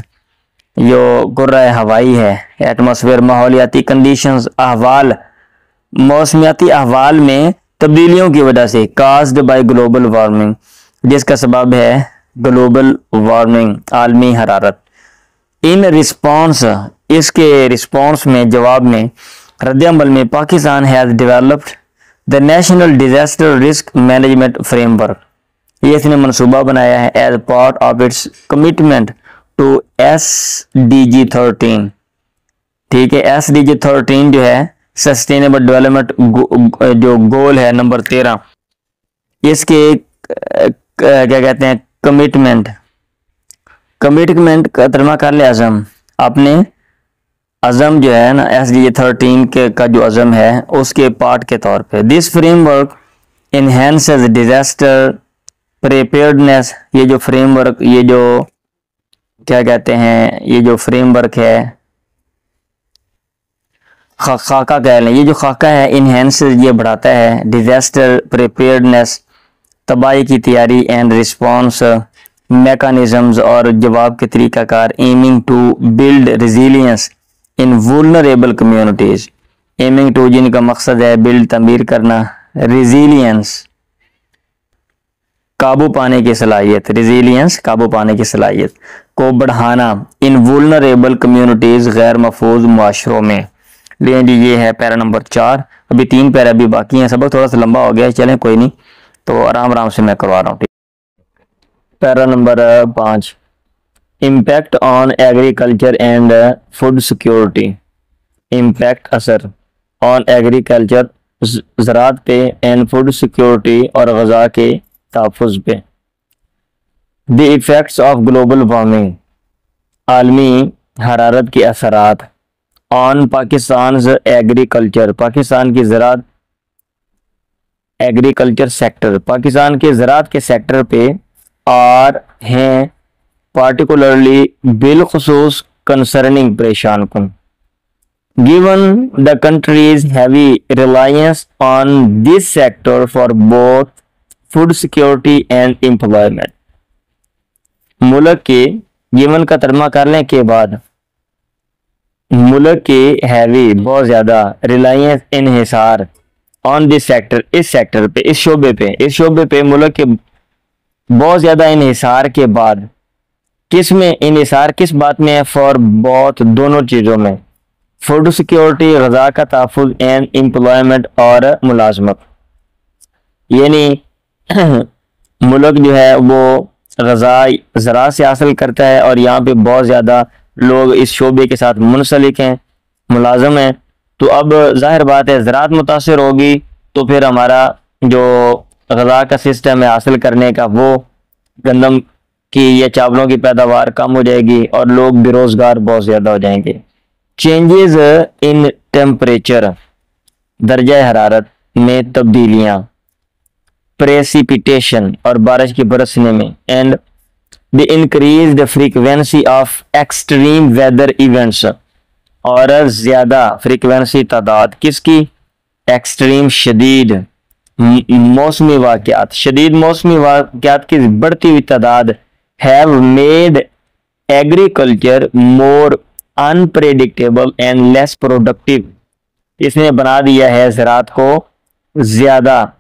जो गुर्रा हवाई है, एटमोस्फेयर माहौलियाती कंडीशंस, अहवाल, मौसमियाती अहवाल में तब्दीलियों की वजह से, कास्ड बाय ग्लोबल वार्मिंग, जिसका सबब है ग्लोबल वार्मिंग, आलमी हरारत। इन रिस्पॉन्स, इसके रिस्पॉन्स में, जवाब में, रद्द-ए-अमल में, Pakistan has developed the national disaster risk management framework, ये इसने मनसूबा बनाया है as part of its commitment to SDG 13, ठीक है, SDG 13 जो है सस्टेनेबल डेवलपमेंट जो गोल है नंबर 13, इसके क्या कहते हैं कमिटमेंट का तर्जमा कर ले अज़म, अपने अज़म जो है ना SDG 13 के का जो अज़म है उसके पार्ट के तौर पे। This framework enhances disaster preparedness, ये जो फ्रेमवर्क, ये जो क्या कहते हैं, ये जो फ्रेमवर्क है, खाका कह लें, ये जो खाका है इनहेंसेस, ये बढ़ाता है डिजास्टर प्रिपेयर्डनेस, तबाही की तैयारी, एंड रिस्पॉन्स मैकानिज्म्स, और जवाब के तरीक़ाकार, aiming to build resilience in vulnerable communities, aiming to जिनका मकसद है बिल्ड तमीर करना, रेजिलियंस काबू पाने की सलाहियत, रेजिलियंस काबू पाने की सलाहियत को बढ़ाना, इन वुलनरेबल कम्युनिटीज़ गैर महफूज मुआशरों में। लेकिन ये है पैरा नंबर 4, अभी 3 पैरा भी बाकी हैं, सबक थोड़ा सा लंबा हो गया है, चलें कोई नहीं, तो आराम आराम से मैं करवा रहा हूँ। Para number 5, impact on agriculture and food security, impact असर ऑन एग्रीकल्चर ज़राअत पे, एंड फूड सिक्योरिटी और ग़िज़ा के तहफ़्फ़ुज़ पे। The effects of global warming, आलमी हरारत के असरात, ऑन पाकिस्तान एग्रीकल्चर, पाकिस्तान की ज़राअत, एग्रीकल्चर सेक्टर, पाकिस्तान के ज़राअत के सेक्टर पे, और हैं पार्टिकुलरली बिलखुसूस कंसर्निंग परेशान कुन, given the countries heavy reliance on this sector for both food security and employment. मुल्क के, गिवन का तर्जमा कर लें के बाद, मुल्क के हैवी बहुत ज़्यादा, रिलायंस इन्हिसार, ऑन दिस सेक्टर, इस सेक्टर पे, इस शोबे पे मुल्क के बहुत ज़्यादा इन्हिसार के बाद, किस में इन्हिसार किस बात में है, फॉर बोथ दोनों चीज़ों में, फूड सिक्योरिटी ग़िज़ा का तहफ़्फ़ुज़, एंड एम्प्लॉयमेंट और मुलाजमत, यानी मुल्क जो है वो ग़िज़ा ज़राअत से हासिल करता है और यहाँ पे बहुत ज़्यादा लोग इस शोबे के साथ मुंसलिक हैं, मुलाजम हैं, तो अब जाहिर बात है ज़राअत मुतासिर होगी तो फिर हमारा जो ग़िज़ा का सिस्टम है हासिल करने का, वो गंदम की या चावलों की पैदावार कम हो जाएगी और लोग बेरोज़गार बहुत ज़्यादा हो जाएंगे। चेंजेस इन टेम्परेचर, दर्जा हरारत में तब्दीलियाँ, प्रेसिपिटेशन और बारिश के बरसने में, and the increased frequency of extreme weather events, और ज्यादा फ्रीक्वेंसी तादाद किसकी, एक्सट्रीम शदीद मौसमी वाक़यात, शदीद मौसमी वाक़यात की बढ़ती हुई तादाद have made agriculture more unpredictable and less productive, इसने बना दिया है ज़राअत को ज्यादा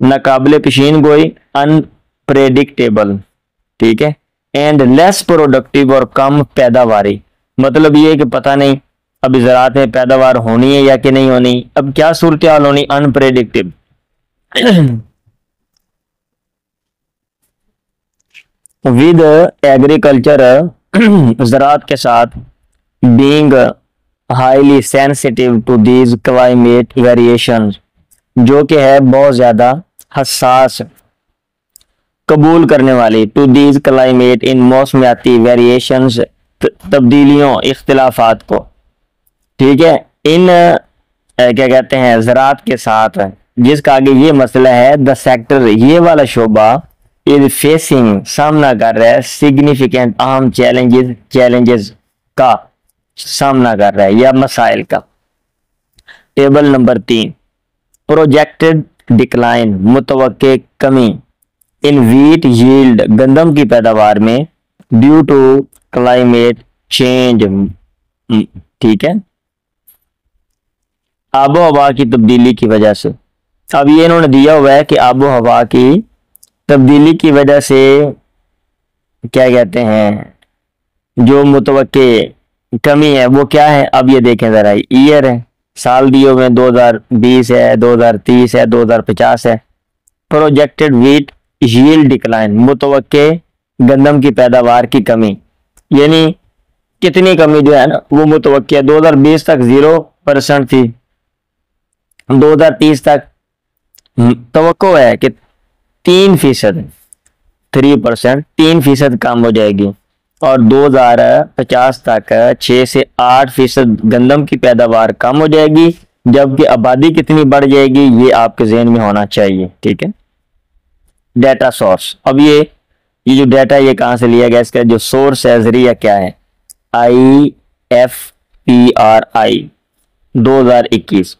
नाकाबिले पेशीन गोई, अनप्रेडिक्टेबल, ठीक है, एंड लेस प्रोडक्टिव और कम पैदावारी। मतलब ये कि पता नहीं अभी ज़राअत में पैदावार होनी है या कि नहीं होनी, अब क्या सूरत हाल होनी, अनप्रेडिक्टिव। विद एग्रीकल्चर ज़राअत के साथ being highly sensitive to these climate variations, जो कि है बहुत ज्यादा हसास, कबूल करने वाली, टू दीज क्लाइमेट इन मौसमियाती वेरिएशंस, तब्दीलियों इख्तिलाफात को, ठीक है, इन क्या कहते हैं ज़राअत के साथ, जिसका आगे ये मसला है, द सेक्टर ये वाला शोबा इज फेसिंग सामना कर रहा है सिग्निफिकेंट अहम चैलेंजेस का सामना कर रहा है या मसाइल का। टेबल नंबर 3, प्रोजेक्टेड डिक्लाइन मुतवक्के कमी इन व्हीट यील्ड, गंदम की पैदावार में, ड्यू टू क्लाइमेट चेंज, ठीक है, आबो हवा की तब्दीली की वजह से। अब ये इन्होंने दिया हुआ है कि आबो हवा की तब्दीली की वजह से क्या कहते हैं जो मुतवक्के कमी है वो क्या है। अब ये देखें जरा, ईयर है, साल दिए हुए 2020 है, 2030 है, 2050 है। प्रोजेक्टेड व्हीट यील्ड डिक्लाइन, मुतवक्के गंदम की पैदावार की कमी, यानी कितनी कमी जो है ना वो मुतवक्के 2020 तक 0% थी, 2030 तक तवक्को है कि 3%, 3% कम हो जाएगी, और 2050 तक 6 से 8% गंदम की पैदावार कम हो जाएगी, जबकि आबादी कितनी बढ़ जाएगी ये आपके जहन में होना चाहिए, ठीक है। डाटा सोर्स, अब ये जो डाटा ये कहां से लिया गया, इसका जो सोर्स है, जरिया क्या है, IFPRI 2021।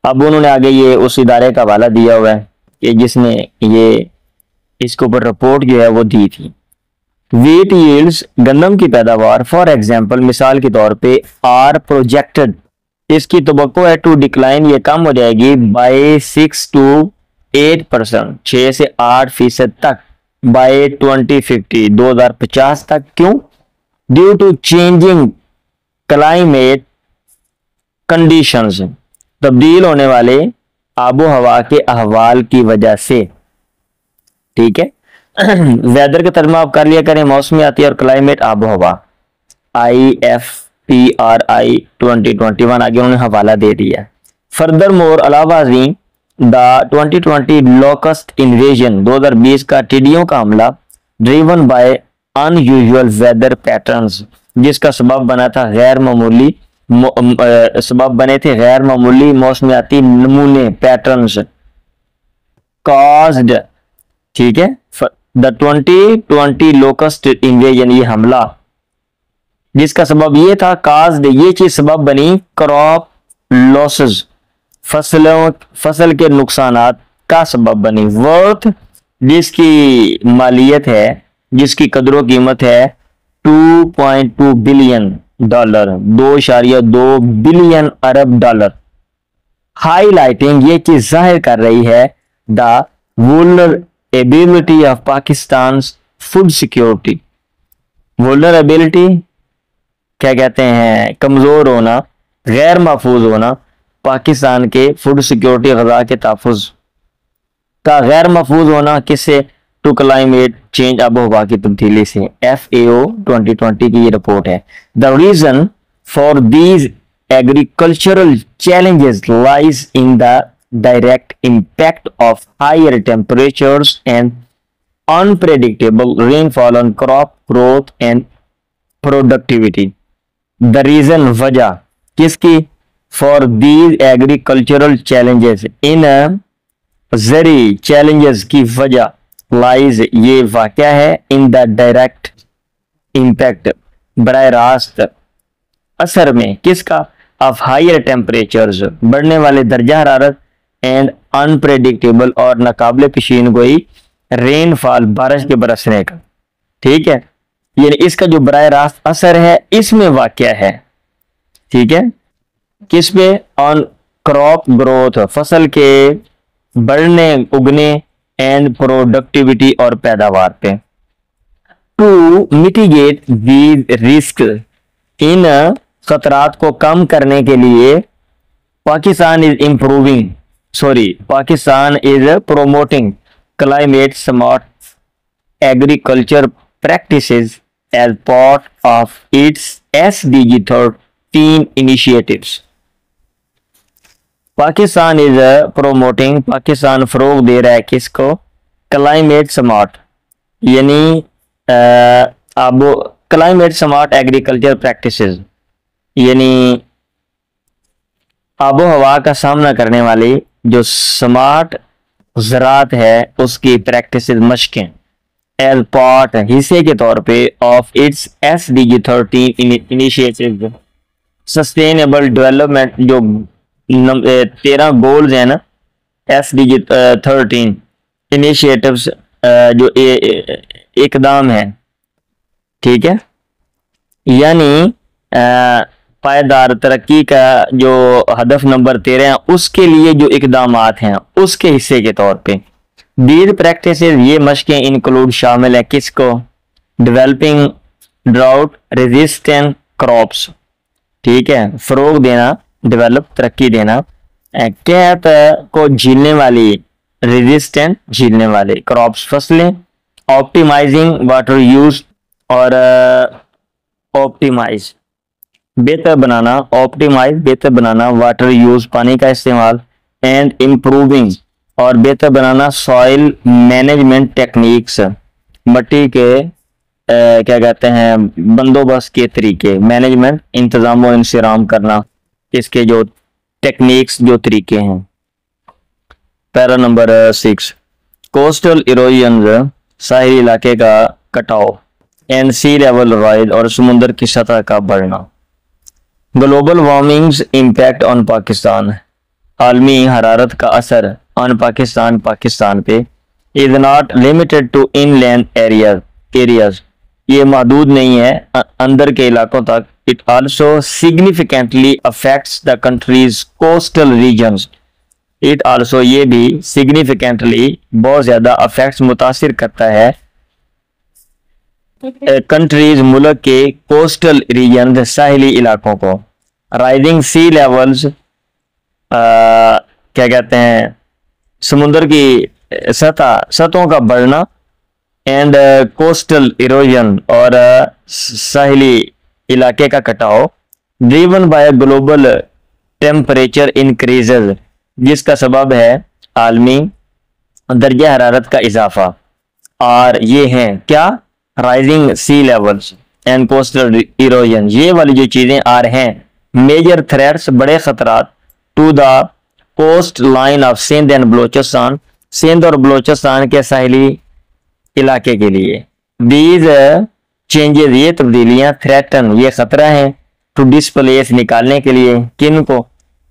अब उन्होंने आगे ये उस इदारे का हवाला दिया हुआ है कि जिसने ये इसके ऊपर रिपोर्ट जो है वो दी थी। व्हीट यील्ड्स, गंदम की पैदावार, फॉर एग्जांपल मिसाल के तौर पे, आर प्रोजेक्टेड, इसकी तवक्को है टू डिक्लाइन, ये कम हो जाएगी बाय 6 to 8%, 6 से 8% तक, बाय 2050, 2050 तक। क्यों? Due to changing climate conditions, तब्दील होने वाले आबो हवा के अहवाल की वजह से, ठीक है। वेदर का तर्जुमा आप कर लिया करें, मौसमियाती और क्लाइमेट आबो हवा, IFPRI 2021, आगे उन्होंने हवाला दे दिया। फर्दर मोर, अलावा द 2020 लोकस्ट इन्वेजन, 2020 का टिड्डियों का हमला, driven by unusual weather patterns, जिसका सबब बना था गैर मामूली सबब बने थे गैर मामूली मौसमियाती नमूने, पैटर्न्स, कॉज्ड, ठीक है, द 2020 लोकस्ट इन्वेजन, ये हमला जिसका सबब ये था, काज्ड, ये चीज सबब बनी, क्रॉप लॉसेस, फसल के नुकसानात का सबब बनी, वर्थ, जिसकी मालियत है, जिसकी कदर कीमत है 2.2 बिलियन डॉलर, 2.2 बिलियन अरब डॉलर। हाईलाइटिंग, ये चीज जाहिर कर रही है the vulnerability of Pakistan food security. Vulnerability क्या कहते हैं, कमजोर होना, गैर महफूज होना, पाकिस्तान के फूड सिक्योरिटी, गजा के तहफ़्फ़ुज़ का गैर महफूज होना, किससे, टू क्लाइमेट चेंज, आबोहवा की तब्दीली से। FAO 2020 की ये रिपोर्ट है। The reason for these agricultural challenges lies in the direct impact of higher temperatures and unpredictable rainfall on crop growth and productivity. The reason, वजह किसकी, फॉर दीज एग्रीकल्चरल चैलेंजेस, इन जरी चैलेंजेस की वजह, lies ये वाक़या है, इन द डायरेक्ट इम्पैक्ट, बराह रास्त असर में किसका, ऑफ हायर टेम्परेचर्स, बढ़ने वाले दर्जा हरारत, एंड अनप्रेडिक्टेबल और नाकाबिले पेशीन गोई रेनफॉल, बारिश के बरसने का। ठीक है, यानी इसका जो बराह रास्त असर है इसमें वाक़या है। ठीक है, किस पे, ऑन क्रॉप ग्रोथ, फसल के बढ़ने उगने, एंड प्रोडक्टिविटी और पैदावार पे। टू मिटिगेट दीज रिस्क, इन खतरात को कम करने के लिए Pakistan is promoting climate smart agriculture practices as part of its SDG 13 initiatives. Pakistan is promoting, Pakistan फरोग दे रहा है किसको, क्लाइमेट स्मार्ट, यानी अब क्लाइमेट स्मार्ट एग्रीकल्चर प्रैक्टिसेस, यानी आबो हवा का सामना करने वाली जो स्मार्ट ज़रात है उसकी प्रैक्टिसेस, मशकें, एज पार्ट, हिस्से के तौर पे, of its SDG 13 initiative, sustainable development जो 13 गोल्स हैं ना, SDG 13 इनिशिएटिव्स जो इकदाम है। ठीक है, यानी पायदार तरक्की का जो हदफ नंबर 13 है उसके लिए जो इकदामात हैं उसके हिस्से के तौर पे दीज प्रैक्टिसेस, ये मशकें इंक्लूड शामिल है किसको, डेवलपिंग ड्राउट रेजिस्टेंट क्रॉप्स। ठीक है, फरोग देना, डेवलप तरक्की देना, कैप को झीलने वाली, रेजिस्टेंट झीलने वाले क्रॉप्स फसलें, ऑप्टिमाइजिंग वाटर यूज और ऑप्टिमाइज बेहतर बनाना, ऑप्टिमाइज बेहतर बनाना वाटर यूज पानी का इस्तेमाल, एंड इम्प्रूविंग और बेहतर बनाना सॉइल मैनेजमेंट टेक्निक्स, मट्टी के क्या कहते हैं बंदोबस्त के तरीके, मैनेजमेंट इंतजाम और इंसराम करना, इसके जो टेक्निक्स जो तरीके हैं। पैरा नंबर 6, कोस्टल इरोजन, साहिली इलाके का कटाव, एंड सी लेवल राइज और समुद्र की सतह का बढ़ना। Global warming's impact on Pakistan, आलमी हरारत का असर ऑन पाकिस्तान, पाकिस्तान पे, is not limited to inland areas, ये महदूद नहीं है अंदर के इलाकों तक। It also significantly affects the country's coastal regions, it also ये भी सिग्निफिकेंटली बहुत ज्यादा अफेक्ट्स मुतासिर करता है कंट्रीज मुल्क के कोस्टल रीजन साहिली इलाकों को। राइजिंग सी लेवल्स क्या कहते हैं समुद्र की सतहों का बढ़ना, एंड कोस्टल इरोजन और साहिली इलाके का कटाव, driven by global temperature increases, जिसका सबब है आलमी दर्जा हरारत का इजाफा। और ये हैं क्या, rising sea levels and coastal erosion, ये वाली जो चीजें आ रहे हैं मेजर थ्रेट्स, बड़े खतरात to the coastline of Sindh and Balochistan, Sindh और बलोचिस्तान के साहिली इलाके के लिए। दीज चेंजेस, ये तब्दीलियां, थ्रेटन, ये खतरा है, टू डिस्प्लेस, निकालने के लिए, किन को,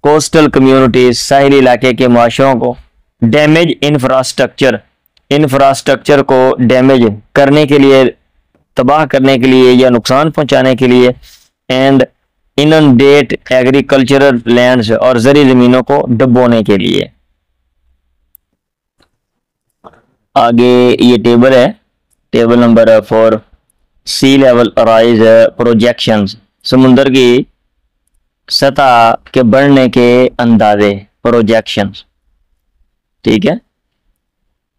कोस्टल कम्युनिटीज, साहिली इलाके के मुआशरों को, डैमेज इंफ्रास्ट्रक्चर, इंफ्रास्ट्रक्चर को डैमेज करने के लिए, तबाह करने के लिए या नुकसान पहुंचाने के लिए, एंड इनंडेट एग्रीकल्चरल लैंड्स, और जरी जमीनों को डुबोने के लिए। आगे ये टेबल है, टेबल नंबर 4, सी लेवल राइज प्रोजेक्शंस, समुद्र की सतह के बढ़ने के अंदाजे, प्रोजेक्शंस। ठीक है,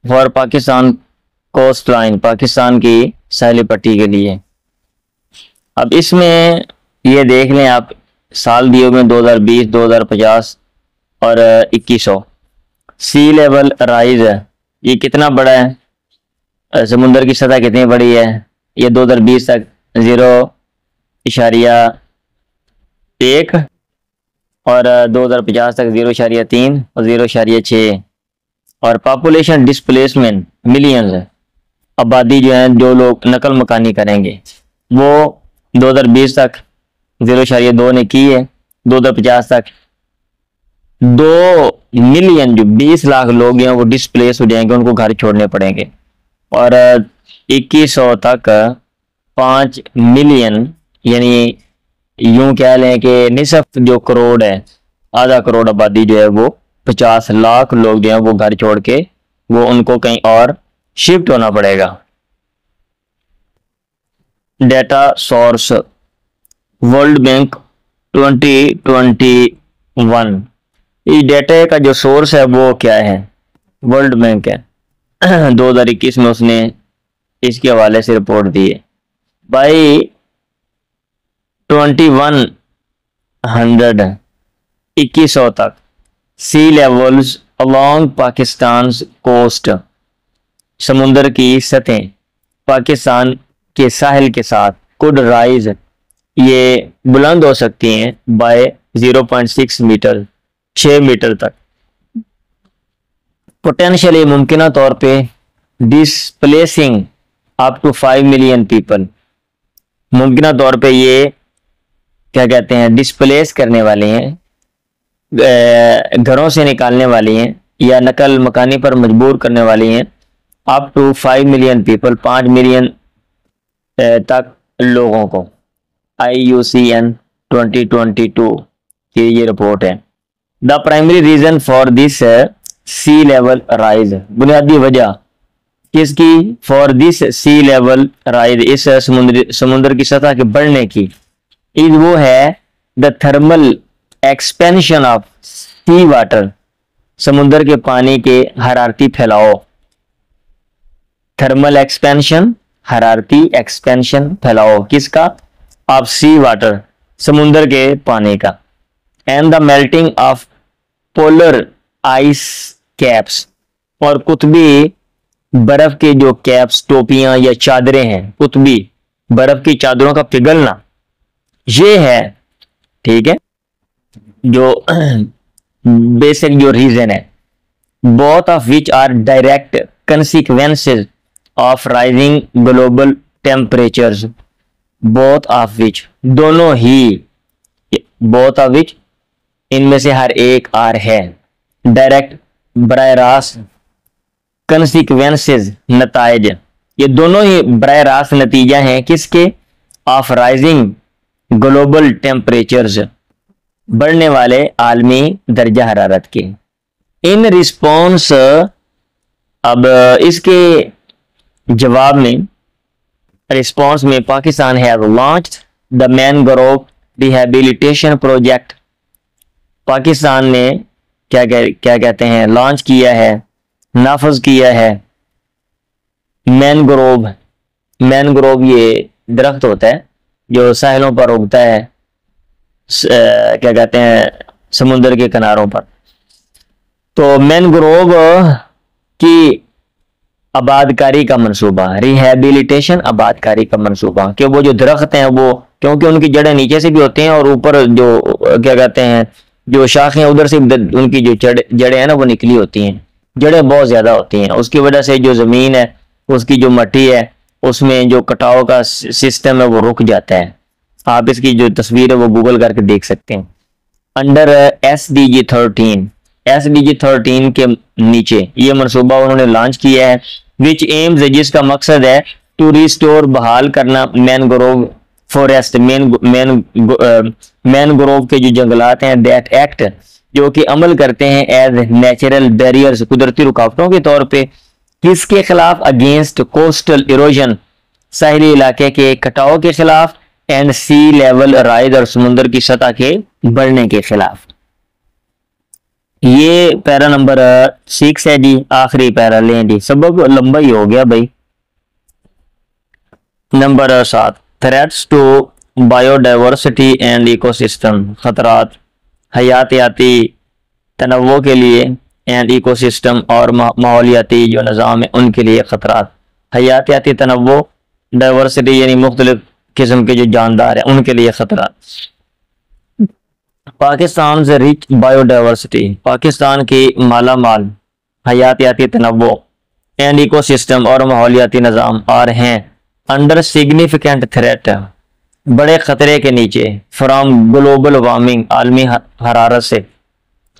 for Pakistan coastline, Pakistan की साहिली पट्टी के लिए। अब इसमें ये देख लें आप, साल दिए हुए 2020, 2050 और 2100। सी लेवल राइज ये कितना बड़ा है, समुद्र की सतह कितनी बड़ी है, ये 2020 तक 0.1 और 2050 तक 0.3 और 0.6। और पॉपुलेशन डिस्प्लेसमेंट मिलियंस, आबादी जो है जो लोग नकल मकानी करेंगे वो 2020 तक 0.2 ने की है, 2050 तक 2 मिलियन जो 20 लाख लोग हैं वो डिस्प्लेस हो जाएंगे, उनको घर छोड़ने पड़ेंगे। और 2100 तक 5 मिलियन, यानी यूं कह लें कि निसफ जो करोड़ है, आधा करोड़ आबादी जो है वो 50 लाख लोग जो है वो घर छोड़ के वो उनको कहीं और शिफ्ट होना पड़ेगा। Data source world bank 2021। इस डेटा का जो सोर्स है वो क्या है? वर्ल्ड बैंक है। 2021 में उसने इसके हवाले से रिपोर्ट दी है। बाई 2100 तक सी लेवल्स अलोंग पाकिस्तान कोस्ट, समुद्र की सतह पाकिस्तान के साहिल के साथ कुड राइज, ये बुलंद हो सकती हैं बाय 0.6 मीटर, 6 मीटर तक। पोटेंशियली मुमकिन तौर पे displacing up to 5 million people, मुमकिन तौर पे ये क्या कहते हैं, डिस्प्लेस करने वाले हैं, घरों से निकालने वाली हैं या नकल मकानी पर मजबूर करने वाली हैं up to 5 million people, 5 million तक लोगों को। IUCN 2022 की ये रिपोर्ट है। The primary reason for this sea level rise, बुनियादी वजह किसकी? For this sea level rise, इस समुद्र की सतह के बढ़ने की, इज वो है the thermal expansion of sea water, समुद्र के पानी के हरारती फैलाव। थर्मल एक्सपेंशन, हरारती एक्सपेंशन, फैलाव किसका? ऑफ सी वाटर, समुद्र के पानी का। And the melting of polar ice caps, और कुतबी बर्फ के जो कैप्स, टोपियां या चादरें हैं, कुतबी बर्फ की चादरों का पिघलना, ये है, ठीक है, जो बेसिक जो रीजन है। Both of which are direct consequences of rising global temperatures, both of which, दोनों ही, बोथ ऑफ विच, इनमें से हर एक आर है, डायरेक्ट बराह रास्त, कंसिक्वेंसेस नताइज, ये दोनों ही बराह रास्त नतीजा हैं किसके? ऑफ राइजिंग ग्लोबल टेम्परेचर्स, बढ़ने वाले आलमी दर्जा हरारत के। इन रिस्पॉन्स, अब इसके जवाब में, रिस्पॉन्स में Pakistan have launched the mangrove rehabilitation project, Pakistan ने क्या कहते हैं, लॉन्च किया है, नाफज किया है मैनग्रोव। मैनग्रोव ये दरख्त होता है जो साहिलों पर उगता है, क्या कहते हैं, समुद्र के किनारों पर। तो मैनग्रोव की आबादकारी का मंसूबा, रिहैबिलिटेशन, आबादकारी का मंसूबा, कि वो जो दरख्त हैं वो, क्योंकि उनकी जड़ें नीचे से भी होती हैं और ऊपर जो क्या कहते हैं, जो शाखें उधर से उनकी जो जड़ें हैं ना वो निकली होती हैं, जड़ें बहुत ज्यादा होती हैं, उसकी वजह से जो जमीन है, उसकी जो मट्टी है, उसमें जो कटाव का सिस्टम है वो रुक जाता है। आप इसकी जो तस्वीर है वो गूगल करके देख सकते हैं। अंडर SDG 13 के नीचे ये मनसूबा उन्होंने लॉन्च किया है, विच एम्स, जिसका मकसद है टू रिस्टोर, बहाल करना, मैनग्रोव फॉरेस्ट, मैनग्रोव के जो जंगलात हैं, दैट एक्ट, जो कि अमल करते हैं एज नेचुरल बैरियर्स, कुदरती रुकावटों के तौर पे, किसके खिलाफ? अगेंस्ट कोस्टल इरोजन, साहिली इलाके के कटाव के खिलाफ, एंड सी लेवल राइज, और समुद्र की सतह के बढ़ने के खिलाफ। ये पैरा नंबर 6 है जी, आखिरी पैरा लें जी, सबक लंबा ही हो गया भाई। Number 7, threats to biodiversity and ecosystem, खतरात हयातियाती तनव्वो के लिए, एंड इकोसिस्टम, और माहौलियाती जो निज़ाम है उनके लिए खतरात। हयातियाती तनव्वो, डाइवर्सिटी यानी मुख्तलिफ किस्म के जो जानदार हैं उनके लिए खतरा। पाकिस्तान से रिच बायोडाइवर्सिटी, पाकिस्तान की माला माल हयातियाती तनव्वो, एंड इकोसिस्टम, और माहौलियाती निज़ाम, और हैं अंडर सिग्निफिकेंट थ्रेट, बड़े खतरे के नीचे, फ्रॉम ग्लोबल वार्मिंग, आलमी हरारत से,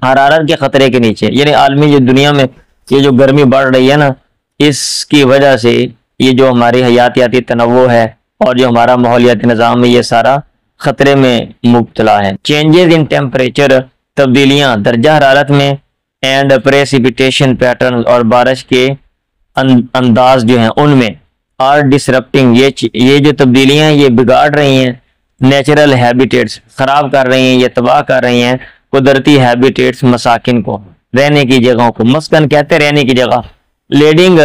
हरारत के खतरे के नीचे, यानी आलमी जो दुनिया में ये जो गर्मी बढ़ रही है ना, इसकी वजह से ये जो हमारी हयातियाती तनव्वो है और जो हमारा माहौलियाती निज़ाम है ये सारा खतरे में मुब्तला है। चेंजेस इन टेम्परेचर, तब्दीलियाँ दर्जा हरारत में, एंड प्रेसिपिटेशन पैटर्न, और बारिश के अंदाज जो हैं उनमें, आर डिसरप्टिंग, ये जो तब्दीलियाँ ये बिगाड़ रही हैं नेचुरल हैबिटेट्स, ख़राब कर रही हैं, ये तबाह कर रही हैं कुदरती हैबिटेट्स, मसाकिन को, रहने की जगहों को, मस्कन कहते हैं रहने की जगह, लीडिंग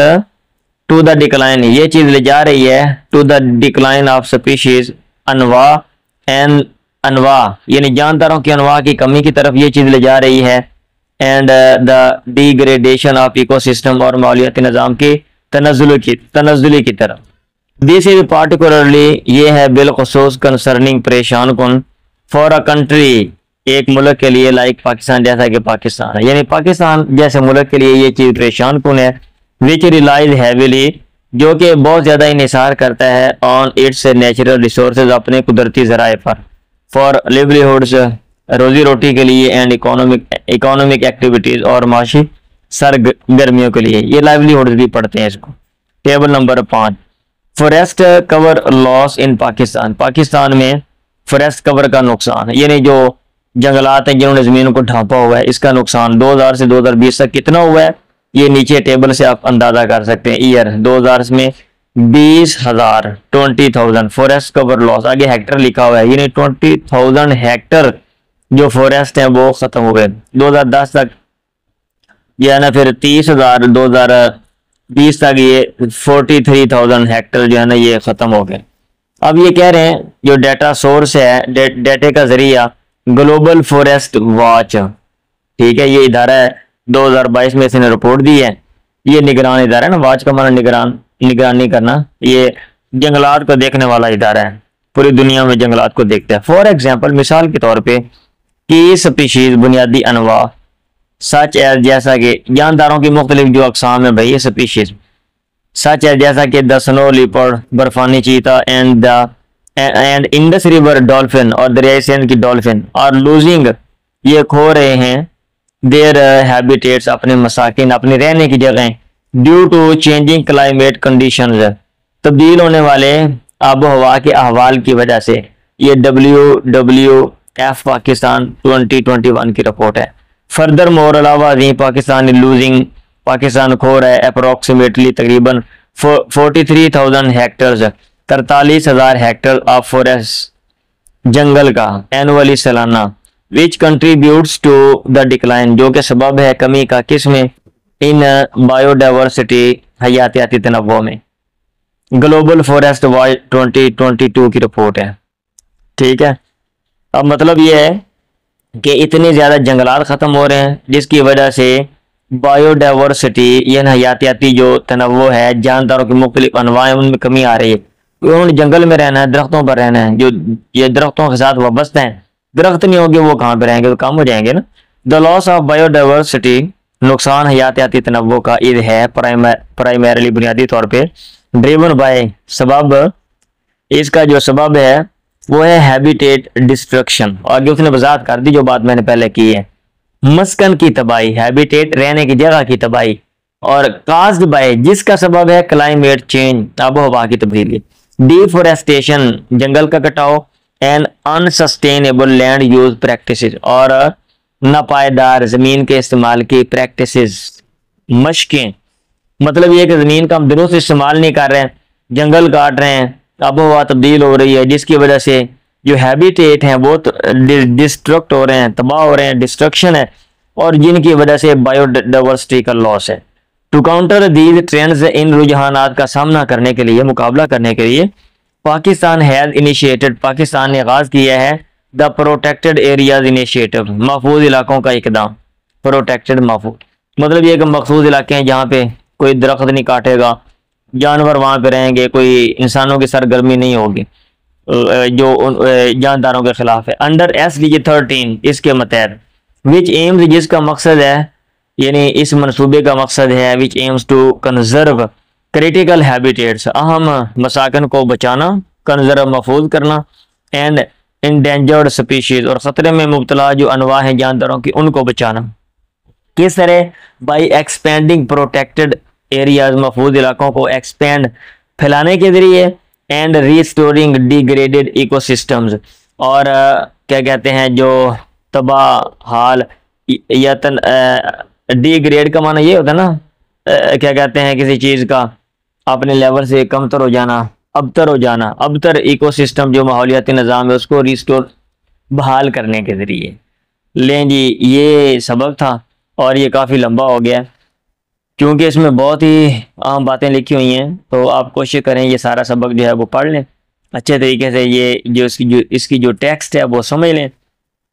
टू द डिक्लाइन, ये चीज़ ले जा रही है to the decline of species, अनवा एंड अनवा यानी जानदारों की अनवा की कमी की तरफ ये चीज़ ले जा रही है, and the degradation of ecosystem, और माहौलियाती निज़ाम की तनज़्ज़ुली की तरफ। दिस इज पार्टिकुलरली, ये है बिलखुसूस कंसर्निंग, परेशान कुन, फॉर अ कंट्री, एक मुल्क के लिए, लाइक पाकिस्तान, जैसा कि पाकिस्तान है, यानी पाकिस्तान जैसे मुल्क के लिए ये चीज़ परेशान कुन है, विच रिलाइज हैविली, जो कि बहुत ज़्यादा इन्हिसार करता है, ऑन इट्स नेचुरल रिसोर्सेज, अपने कुदरती ज़राए पर, फॉर लिवलीहुड्स, रोजी रोटी के लिए, एंड इकोनॉमिक एक्टिविटीज़, और माशी सरगर्मियों के लिए, ये लाइवलीहुड्स भी पढ़ते हैं इसको। Table number 5, forest cover loss in Pakistan, Pakistan में फॉरेस्ट कवर का नुकसान, यानी जो जंगलात हैं जिन्होंने ज़मीन को ढांपा हुआ है, इसका नुकसान 2000 से 2020 तक कितना हुआ है, ये नीचे टेबल से आप अंदाजा कर सकते हैं। ईयर 2000 में 20,000 फॉरेस्ट कवर लॉस, आगे हेक्टर लिखा हुआ है, यानी 20,000 हेक्टर जो फॉरेस्ट है वो खत्म हो गए 2010 तक, या ना फिर 30,000 2020 तक ये 43,000 हेक्टर जो है ना ये खत्म हो गए। अब ये कह रहे हैं जो डेटा सोर्स है, डेटे का जरिया ग्लोबल फॉरेस्ट वॉच, ठीक है, ये इदारा है 2022 में इसने रिपोर्ट दी है, ये निगरान इदारा है ना, वॉच का माना निगरानी करना, ये जंगलात को देखने वाला इदारा है, पूरी दुनिया में जंगलात को देखता है। फॉर एग्जाम्पल, मिसाल के तौर पे की स्पीशीज, बुनियादी अनवा, सच एज, जैसा कि जानदारों की मुख्तलिफ जो अकसाम है भाई ये स्पीशीज, सच है जैसा कि द स्नो लिपर्ड, बर्फानी चीता, एंड इंडस रिवर डॉल्फिन, और दरियाई सिंध की डॉल्फिन, और लूजिंग, ये खो रहे हैं देयर हैबिटेट्स, अपने मसाकिन, अपने रहने की जगह, due to changing climate conditions, तब्दील होने वाले आबो हवा के अहवाल की वजह से। ये WWF पाकिस्तान 2021 की रिपोर्ट है। फर्दर मोर अलावा पाकिस्तान लूजिंग, पाकिस्तान खो रहा है अप्रोक्सीमेटली तकरीबन 43,000 हेक्टर्स, 43,000 हेक्टर ऑफ फॉरेस्ट, जंगल का, एनुअली सालाना, विच कंट्रीब्यूट्स टू द डिक्लाइन, जो कि सबब है कमी का, किसमें, इन बायोडाइवर्सिटी, हयातियाती तनव्वुओ में। ग्लोबल फॉरेस्ट वॉच 2022 की रिपोर्ट है, ठीक है। अब मतलब ये है कि इतने ज़्यादा जंगलात ख़त्म हो रहे हैं जिसकी वजह से बायोडाइवर्सिटी यानी हयातियाती जो तनव्वुओ है, जानदारों की मुख्तलिफ अनवाएं, उनमें कमी आ रही है। उन्होंने जंगल में रहना है, दरख्तों पर रहना है, जो ये दरख्तों के साथ वाबस्ता हैं, दरख्त नहीं होंगे वो कहाँ पे रहेंगे, तो कम हो जाएंगे ना। द लॉस ऑफ बायोडाइवर्सिटी, नुकसान हयातियाती तनव्वुओ का, इध है प्राइमरीली, बुनियादी तौर पे, ड्रिवन बाय, सबब, इसका जो सबब है वो है हैबिटेट डिस्ट्रक्शन, आगे उसने वजाहत कर दी जो बात मैंने पहले की है, मस्कन की तबाही, हैबिटेट रहने की जगह की तबाही, और काज्ड बाय, जिसका सबब है क्लाइमेट चेंज, आबो हवा की तब्दीली, डिफोरेस्टेशन, जंगल का कटाव, and unsustainable land use practices, और नापायदार जमीन के इस्तेमाल की प्रैक्टिसेस, मशकें, मतलब ये कि जमीन का हम दुरुस्त इस्तेमाल नहीं कर रहे हैं, जंगल काट रहे हैं, आबो हवा तब्दील हो रही है, जिसकी वजह से जो हैबिटेट हैं वो डिस्ट्रक्ट हो रहे हैं, तबाह हो रहे हैं, डिस्ट्रक्शन है, और जिनकी वजह से बायोडाइवर्सिटी का लॉस है। टू काउंटर दीज ट्रेंड्स, इन रुझानात का सामना करने के लिए, मुकाबला करने के लिए, पाकिस्तान हैज इनिशिएटेड, पाकिस्तान ने आगाज किया है द प्रोटेक्टेड एरियाज इनिशिएटिव, महफूज इलाकों का इकदाम। प्रोटेक्टेड महफूज मतलब ये कि मखसूस इलाके हैं जहाँ पे कोई दरख्त नहीं काटेगा, जानवर वहाँ पे रहेंगे, कोई इंसानों की सरगर्मी नहीं होगी जो जानदारों के खिलाफ है। अंडर SDG 13, इसके मतहत, विच एम्स, जिसका मकसद है, यानी इस मनसूबे का मकसद है, which aims to conserve critical habitats, अहम मसाकन को बचाना, कंजर्व महफूज करना, एंड इंडेंजर्ड स्पीशीज, और ख़तरे में मुब्तला जो अनवा हैं जानदारों की उनको बचाना। किस तरह? बाई एक्सपेंडिंग प्रोटेक्टेड एरियाज, महफूज इलाकों को एक्सपेंड फैलाने के ज़रिए, एंड रिस्टोरिंग डिग्रेडेड इकोसिस्टम्स, और क्या कहते हैं जो तबाह हाल या डिग्रेड का माना ये होता है ना, क्या कहते हैं किसी चीज़ का अपने लेवल से कमतर हो जाना, अबतर इकोसिस्टम जो माहौलियाती निज़ाम है उसको रिस्टोर बहाल करने के ज़रिए। लें जी, ये सबक था और ये काफ़ी लंबा हो गया क्योंकि इसमें बहुत ही अहम बातें लिखी हुई हैं, तो आप कोशिश करें ये सारा सबक जो है वो पढ़ लें अच्छे तरीके से, ये जो इसकी जो टेक्स्ट है वो समझ लें,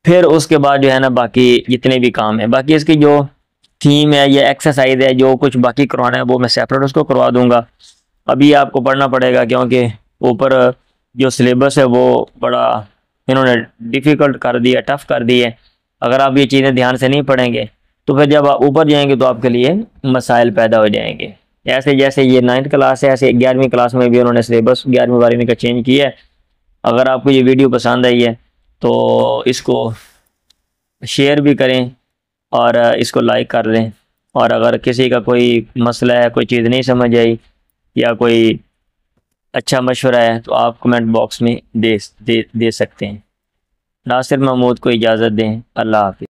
फिर उसके बाद जो है ना बाकी जितने भी काम है, बाकी इसकी जो थीम है या एक्सरसाइज है जो कुछ बाकी करवाना है वो मैं सेपरेट उसको करवा दूंगा। अभी आपको पढ़ना पड़ेगा क्योंकि ऊपर जो सिलेबस है वो बड़ा इन्होंने डिफ़िकल्ट कर दिया, टफ़ कर दिया है। अगर आप ये चीज़ें ध्यान से नहीं पढ़ेंगे तो फिर जब आप ऊपर जाएंगे तो आपके लिए मसाइल पैदा हो जाएंगे। ऐसे जैसे ये 9th क्लास है, ऐसे 11वीं क्लास में भी उन्होंने सिलेबस 11वीं 12वीं का चेंज किया है। अगर आपको ये वीडियो पसंद आई है तो इसको शेयर भी करें और इसको लाइक कर दें, और अगर किसी का कोई मसला है, कोई चीज़ नहीं समझ आई या कोई अच्छा मशवरा है तो आप कमेंट बॉक्स में दे सकते हैं। नासिर महमूद को इजाज़त दें। अल्लाह हाफ़िज़।